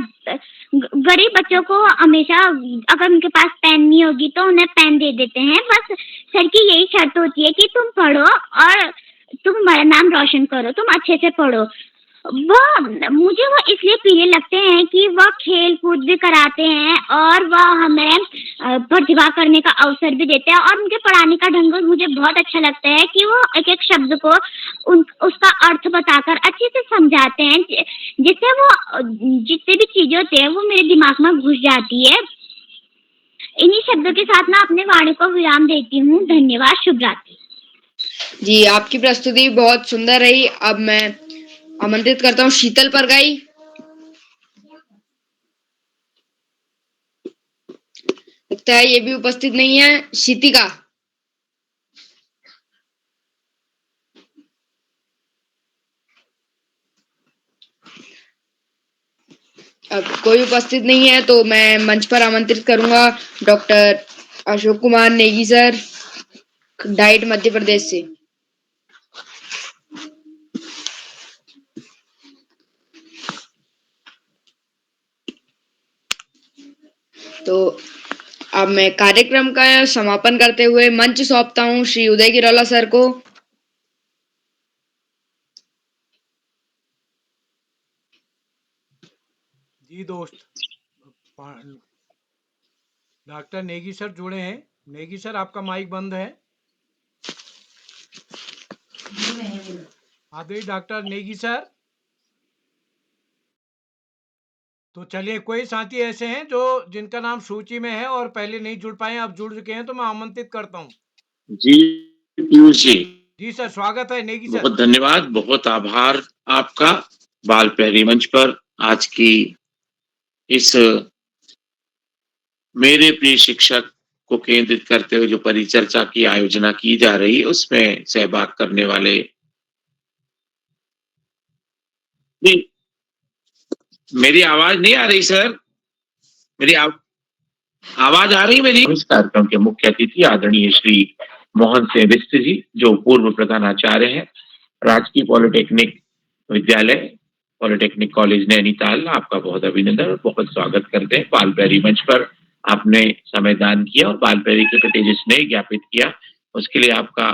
अगर उनके पास पेन नहीं होगी तो उन्हें पेन दे देते हैं। बस सर की यही शर्त होती है कि तुम पढ़ो और तुम हमारा नाम रोशन करो, तुम अच्छे से पढ़ो। मुझे वो इसलिए प्रिय लगते हैं कि वह खेल कूद भी कराते हैं और वह हमें प्रतिभा करने का अवसर भी देते हैं और उनके पढ़ाने का ढंग मुझे बहुत अच्छा लगता है कि वो एक एक शब्द को उसका अर्थ बताकर अच्छे से समझाते हैं, जिससे वो जितने भी चीजें होती है वो मेरे दिमाग में घुस जाती है। इन्हीं शब्दों के साथ मैं अपने वाणी को विराम देती हूँ। धन्यवाद। शुभ रात्रि। जी, आपकी प्रस्तुति बहुत सुंदर रही। अब मैं आमंत्रित करता हूँ शीतल परगाई। लगता है ये भी उपस्थित नहीं है। शीतिका, अब कोई उपस्थित नहीं है तो मैं मंच पर आमंत्रित करूंगा doctor Ashok Kumar Negi sir, DIET Madhya Pradesh से। तो अब मैं कार्यक्रम का समापन करते हुए मंच सौंपता हूँ श्री उदय गिरोला सर को। जी दोस्त, डॉक्टर नेगी सर जुड़े हैं। नेगी सर, आपका माइक बंद है। आदरणीय डॉक्टर नेगी सर। तो चलिए, कोई साथी ऐसे हैं जो जिनका नाम सूची में है और पहले नहीं जुड़ पाए, अब जुड़ चुके हैं, तो मैं आमंत्रित करता हूँ। जी पीयूष जी, जी सर, स्वागत है नेगी सर। बहुत धन्यवाद, बहुत आभार आपका। बाल प्रहरी मंच पर आज की इस मेरे प्रिय शिक्षक को केंद्रित करते हुए जो परिचर्चा की आयोजना की जा रही है उसमें सहभाग करने वाले जी, मेरी आवाज नहीं आ रही सर? मेरी आवाज आ रही मेरी? इस कार्यक्रम के मुख्य अतिथि आदरणीय श्री मोहन सिंह बिष्ट जी, जो पूर्व प्रधानाचार्य हैं राजकीय पॉलिटेक्निक विद्यालय, पॉलिटेक्निक कॉलेज नैनीताल। आपका बहुत अभिनंदन और बहुत स्वागत करते हैं। बाल प्रहरी मंच पर आपने समय दान किया और बाल प्रहरी के प्रति जो स्नेह ज्ञापित किया, उसके लिए आपका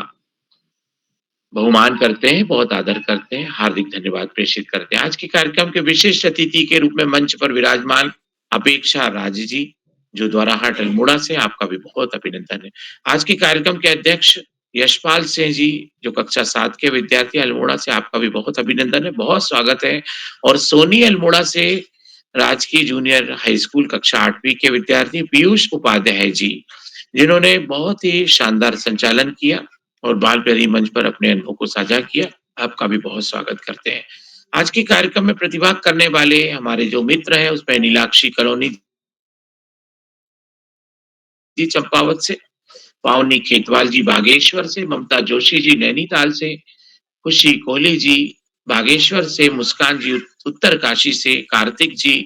बहुमान करते हैं, बहुत आदर करते हैं, हार्दिक धन्यवाद प्रेषित करते हैं। आज के कार्यक्रम के विशिष्ट अतिथि के रूप में मंच पर विराजमान अपेक्षा राज जी, जो द्वाराहाट अल्मोड़ा से, आपका भी बहुत अभिनंदन है। आज के कार्यक्रम के अध्यक्ष यशपाल सिंह जी, जो कक्षा 7 के विद्यार्थी अल्मोड़ा से, आपका भी बहुत अभिनंदन है, बहुत स्वागत है। और सोनी अल्मोड़ा से राजकीय जूनियर हाई स्कूल कक्षा 8वीं के विद्यार्थी पीयूष उपाध्याय जी, जिन्होंने बहुत ही शानदार संचालन किया और बाल प्रहरी मंच पर अपने अनुभव को साझा किया, आपका भी बहुत स्वागत करते हैं। आज के कार्यक्रम में प्रतिभाग करने वाले हमारे जो मित्र हैं उसमें नीलाक्षी कलोनी जी चंपावत से, पावनी खेतवाल जी बागेश्वर से, ममता जोशी जी नैनीताल से, खुशी कोहली जी बागेश्वर से, मुस्कान जी उत्तरकाशी से, कार्तिक जी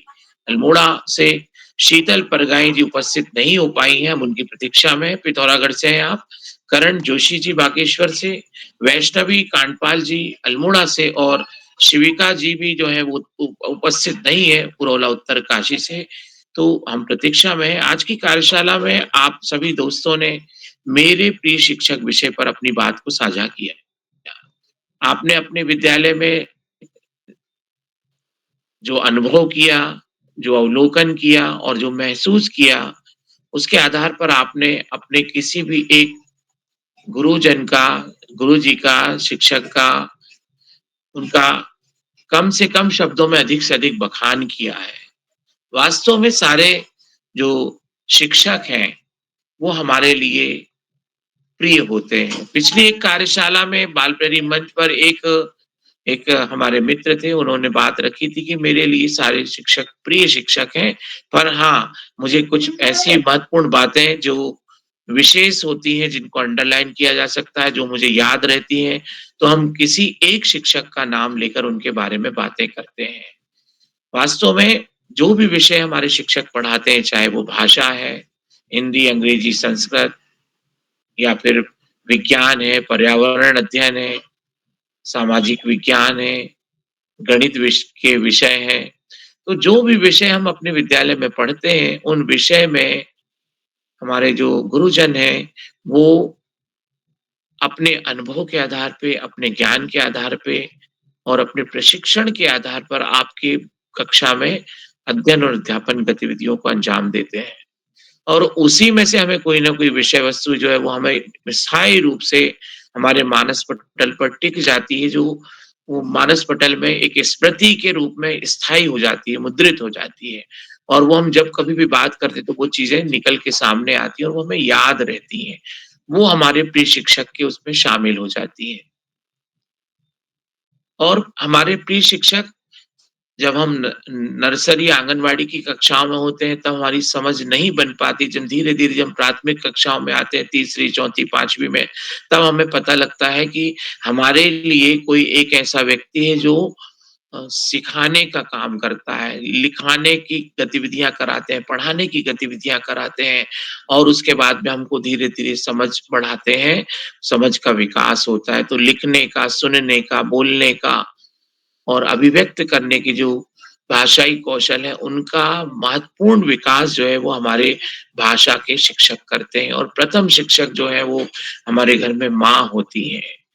अल्मोड़ा से, शीतल परगाई जी उपस्थित नहीं हो पाई हैं, हम उनकी प्रतीक्षा में, पिथौरागढ़ से हैं आप, करण जोशी जी बागेश्वर से, वैष्णवी कांडपाल जी अल्मोड़ा से और शिविका जी भी जो है वो उपस्थित नहीं है पुरोला उत्तरकाशी से। तो हम प्रतीक्षा में हैं। आज की कार्यशाला में आप सभी दोस्तों ने मेरे प्रिय शिक्षक विषय पर अपनी बात को साझा किया। आपने अपने विद्यालय में जो अनुभव किया, जो अवलोकन किया और जो महसूस किया, उसके आधार पर आपने अपने किसी भी एक गुरुजन का, गुरुजी का, शिक्षक का, उनका कम से कम शब्दों में अधिक से अधिक बखान किया है। वास्तव में सारे जो शिक्षक हैं वो हमारे लिए प्रिय होते हैं। पिछली एक कार्यशाला में बाल प्रहरी मंच पर एक हमारे मित्र थे, उन्होंने बात रखी थी कि मेरे लिए सारे शिक्षक प्रिय शिक्षक हैं, पर हाँ, मुझे कुछ ऐसी महत्वपूर्ण बातें जो विशेष होती हैं, जिनको अंडरलाइन किया जा सकता है, जो मुझे याद रहती हैं, तो हम किसी एक शिक्षक का नाम लेकर उनके बारे में बातें करते हैं। वास्तव में जो भी विषय हमारे शिक्षक पढ़ाते हैं, चाहे वो भाषा है, हिंदी, अंग्रेजी, संस्कृत या फिर विज्ञान है, पर्यावरण अध्ययन है, सामाजिक विज्ञान है, गणित के विषय हैं। तो जो भी विषय हम अपने विद्यालय में पढ़ते हैं, उन विषय में हमारे जो गुरुजन हैं, वो अपने अनुभव के आधार पे, अपने ज्ञान के आधार पे और अपने प्रशिक्षण के आधार पर आपकी कक्षा में अध्ययन और अध्यापन गतिविधियों को अंजाम देते हैं। और उसी में से हमें कोई ना कोई विषय वस्तु जो है वो हमें स्थायी रूप से हमारे मानस पटल पर टिक जाती है, जो वो मानस पटल में एक स्मृति के रूप में स्थायी हो जाती है, मुद्रित हो जाती है। और वो हम जब कभी भी बात करते हैं तो वो चीज़ें निकल के सामने आती हैं और वो हमें याद रहती हैं। वो हमारे प्रिय शिक्षक के उसमें शामिल हो जाती हैं। और हमारे प्रिय शिक्षक जब हम नर्सरी आंगनवाड़ी की कक्षाओं में होते हैं तब हमारी समझ नहीं बन पाती। जब धीरे-धीरे जब प्राथमिक कक्षाओं में आते हैं, तीसरी, चौथी, 5वीं में, तब हमें पता लगता है कि हमारे लिए कोई एक ऐसा व्यक्ति है जो सिखाने का काम करता है, लिखाने की गतिविधियाँ कराते हैं, पढ़ाने की गतिविधियाँ कराते हैं और उसके बाद में हमको धीरे-धीरे समझ बढ़ाते हैं, समझ का विकास होता है। तो लिखने का, सुनने का, बोलने का और अभिव्यक्त करने की जो भाषाई कौशल है, उनका महत्वपूर्ण विकास जो है वो हमारे भाषा के शिक्षक करते हैं। और प्रथम शिक्षक जो है वो हमारे घर में माँ होती हैं।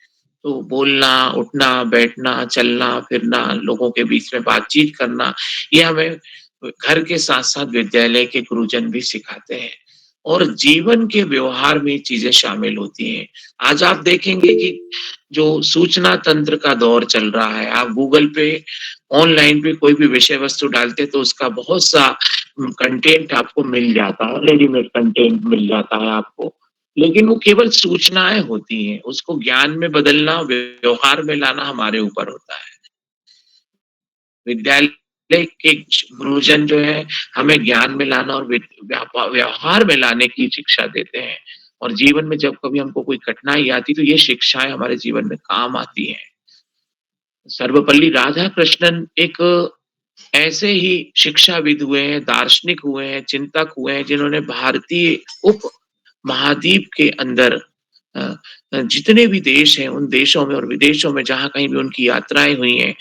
तो बोलना, उठना, बैठना, चलना, फिरना, लोगों के बीच में बातचीत करना, ये हमें घर के साथ-साथ विद्यालय के गुरुजन भी सिखाते हैं। और जीवन के व्यवहार में ये चीज़ें शामिल होती हैं। आज आप देखेंगे कि जो सूचना तंत्र का दौर चल रहा है, आप गूगल पे, ऑनलाइन पे कोई भी विषय वस्तु डालते हैं तो उसका बहुत सा कंटेंट आपको मिल जाता है, रेडीमेड कंटेंट मिल जाता है आपको। लेकिन वो केवल सूचनाएँ होती हैं, उसको ज्ञान में बदलना, व्यवहार में लाना हमारे ऊपर होता है। विद्यालय के गुरुजन जो है हमें ज्ञान में लाना और व्यवहार में लाने की शिक्षा देते हैं। और जीवन में जब कभी हमको कोई कठिनाई आती तो ये शिक्षाएँ हमारे जीवन में काम आती हैं। सर्वपल्ली राधाकृष्णन एक ऐसे ही शिक्षाविद हुए हैं, दार्शनिक हुए हैं, चिंतक हुए हैं, जिन्होंने भारतीय उप महाद्वीप के अंदर जितने भी देश हैं, उन देशों में और विदेशों में जहाँ कहीं भी उनकी यात्राएँ हुई हैं,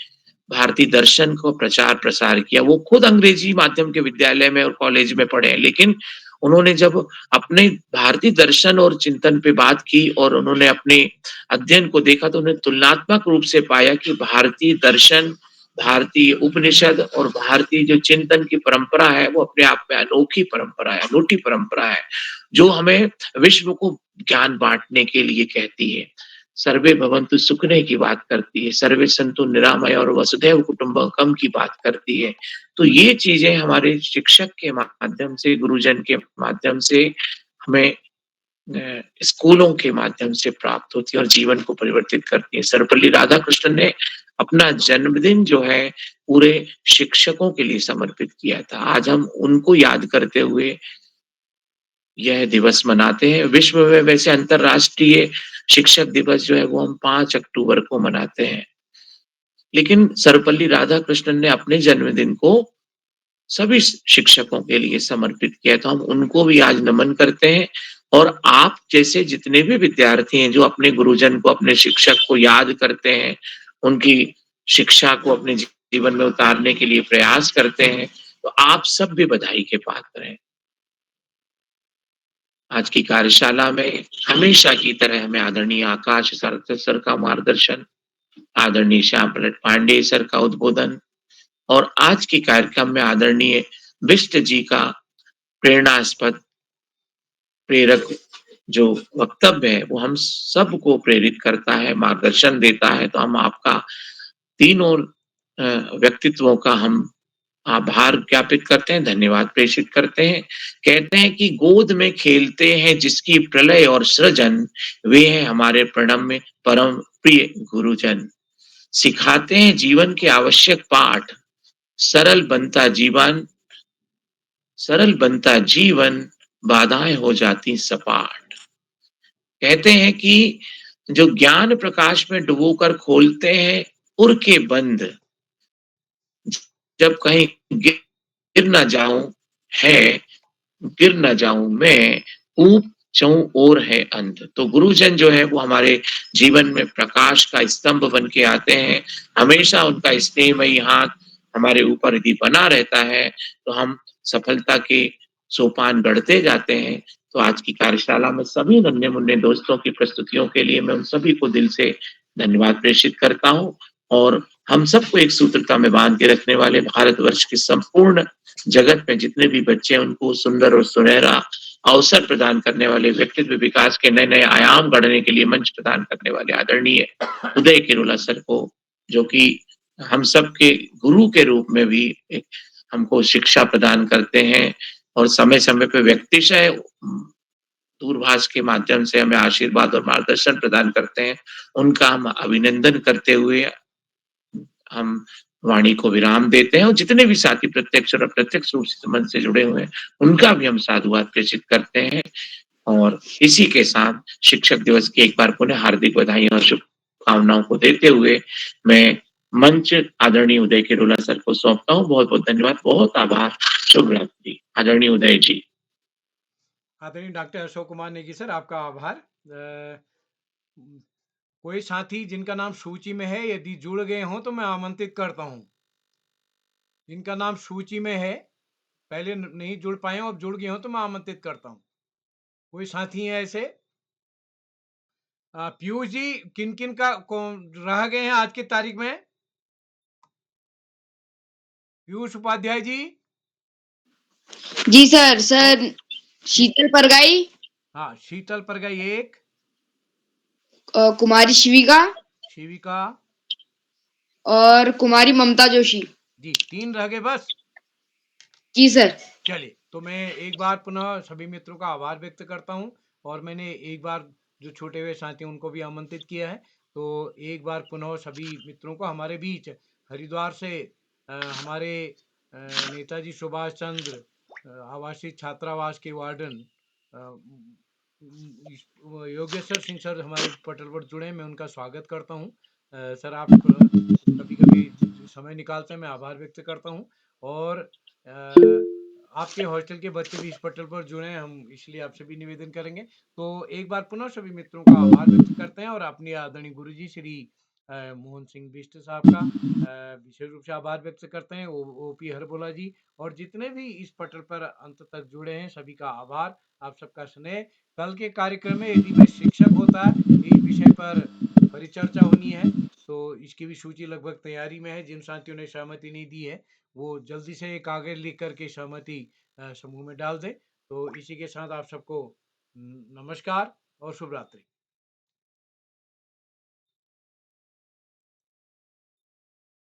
भारतीय दर्शन को प्रचार-प्रसार किया। वो खुद अंग्रेजी माध्यम के विद्यालय में और कॉलेज में पढ़े हैं, लेकिन उन्होंने जब अपने भारतीय दर्शन और चिंतन पे बात की और उन्होंने अपने अध्ययन को देखा तो उन्हें तुलनात्मक रूप से पाया कि भारतीय दर्शन, भारतीय उपनिषद और भारतीय जो चिंतन की परंपरा है, वो अपने आप में अनोखी परंपरा है, अनूठी परंपरा है, जो हमें विश्व को ज्ञान बाँटने के लिए कहती है। सर्वे भवन्तु सुखिनः की बात करती है, सर्वे सन्तु निरामया और वसुधैव कुटुम्बकम की बात करती है। तो ये चीज़ें हमारे शिक्षक के माध्यम से, गुरुजन के माध्यम से हमें स्कूलों के माध्यम से प्राप्त होती है और जीवन को परिवर्तित करती है। सर्वपल्ली राधाकृष्णन ने अपना जन्मदिन जो है पूरे शिक्षकों के लिए समर्पित किया था। आज हम उनको याद करते हुए यह दिवस मनाते हैं। विश्व में वैसे अंतर्राष्ट्रीय शिक्षक दिवस जो है वो हम 5 अक्टूबर को मनाते हैं। लेकिन सर्वपल्ली राधाकृष्णन ने अपने जन्मदिन को सभी शिक्षकों के लिए समर्पित किया, तो हम उनको भी आज नमन करते हैं। और आप जैसे जितने भी विद्यार्थी हैं जो अपने गुरुजन को, अपने शिक्षक को याद करते हैं, उनकी शिक्षा को अपने जीवन में उतारने के लिए प्रयास करते हैं, तो आप सब भी बधाई के पात्र हैं। आज की कार्यशाला में हमेशा की तरह हमें आदरणीय आकाश सारथी सर का मार्गदर्शन, आदरणीय श्याम प्रसाद पांडे सर का उद्बोधन और आज के कार्यक्रम में आदरणीय बिष्ट जी का प्रेरणास्पद प्रेरक जो वक्तव्य है वो हम सबको प्रेरित करता है, मार्गदर्शन देता है। तो हम आपका तीनों व्यक्तित्वों का हम आभार ज्ञापित करते हैं, धन्यवाद प्रेषित करते हैं। कहते हैं कि गोद में खेलते हैं जिसकी प्रलय और सृजन, वे हैं हमारे प्रणम्य परम प्रिय गुरुजन। सिखाते हैं जीवन के आवश्यक पाठ, सरल बनता जीवन, बाधाएं हो जाती सपाट। कहते हैं कि जो ज्ञान प्रकाश में डुबोकर खोलते हैं उर के बंद, जब कहीं गिर न जाऊं मैं, चौं ओर है अंध। तो गुरुजन जो है वो हमारे जीवन में प्रकाश का स्तंभ बन के आते हैं। हमेशा उनका स्नेहमयी हाथ हमारे ऊपर यदि बना रहता है तो हम सफलता के सोपान गढ़ते जाते हैं। तो आज की कार्यशाला में सभी नन्हे-मुन्ने दोस्तों की प्रस्तुतियों के लिए मैं उन सभी को दिल से धन्यवाद प्रेषित करता हूँ और हम सबको एक सूत्रता में बांध के रखने वाले भारतवर्ष के संपूर्ण जगत में जितने भी बच्चे हैं उनको सुंदर और सुनहरा अवसर प्रदान करने वाले, व्यक्तित्व विकास के नए-नए आयाम गढ़ने के लिए मंच प्रदान करने वाले आदरणीय उदय किरोला सर को, जो कि हम सबके गुरु के रूप में भी एक हमको शिक्षा प्रदान करते हैं और समय-समय पे व्यक्तिशः दूरभाष के माध्यम से हमें आशीर्वाद और मार्गदर्शन प्रदान करते हैं। उनका हम अभिनंदन करते हुए हम वाणी को विराम देते हैं और जितने भी साथी प्रत्यक्ष और अप्रत्यक्ष रूप से मंच से जुड़े हुए हैं, उनका भी हम साधुवाद प्रेषित करते हैं और इसी के साथ शिक्षक दिवस की एक बार पुनः हार्दिक बधाई और शुभकामनाओं को देते हुए मैं मंच आदरणीय उदय किरोला सर को सौंपता हूँ। बहुत-बहुत धन्यवाद, बहुत आभार, शुभ रात्रि। आदरणीय उदय जी। आदरणीय डॉक्टर अशोक कुमार नेगी सर, आपका आभार। कोई साथी जिनका नाम सूची में है यदि जुड़ गए हों तो मैं आमंत्रित करता हूं। जिनका नाम सूची में है, पहले नहीं जुड़ पाए हो, अब जुड़ गए हो तो मैं आमंत्रित करता हूं। कोई साथी है ऐसे? पीयूष जी, किन किन का रह गए हैं आज की तारीख में? पीयूष उपाध्याय जी। जी सर शीतल परगाई। हाँ, शीतल परगाई एक। कुमारी शिविका और कुमारी ममता जोशी। जी, 3 रह गए बस। जी सर। चलिए, तो मैं एक बार पुनः सभी मित्रों का आभार व्यक्त करता हूं और मैंने एक बार जो छूटे हुए साथी उनको भी आमंत्रित किया है। तो एक बार पुनः सभी मित्रों को हमारे बीच हरिद्वार से हमारे नेताजी सुभाष चंद्र आवासीय छात्रावास के वार्डन योगेश्वर सिंह सर हमारे पटल पर जुड़े हैं, मैं उनका स्वागत करता हूं। सर, आप कभी-कभी समय निकालते हैं, मैं आभार व्यक्त करता हूं और आपके हॉस्टल के बच्चे भी इस पटल पर जुड़े हैं, हम इसलिए आपसे भी निवेदन करेंगे। तो एक बार पुनः सभी मित्रों का आभार व्यक्त करते हैं और अपने आदरणीय गुरुजी श्री मोहन सिंह बिष्ट साहब का विशेष रूप से आभार व्यक्त करते हैं। ओपी हरबोला जी और जितने भी इस पटल पर अंत तक जुड़े हैं, सभी का आभार, आप सबका स्नेह। कल के कार्यक्रम में यदि मैं शिक्षक होता, इस विषय पर परिचर्चा होनी है, तो इसकी भी सूची लगभग तैयारी में है। जिन साथियों ने सहमति नहीं दी है, वो जल्दी से एक कागज लिख करके सहमति समूह में डाल दें। तो इसी के साथ आप सबको नमस्कार और शुभ रात्रि।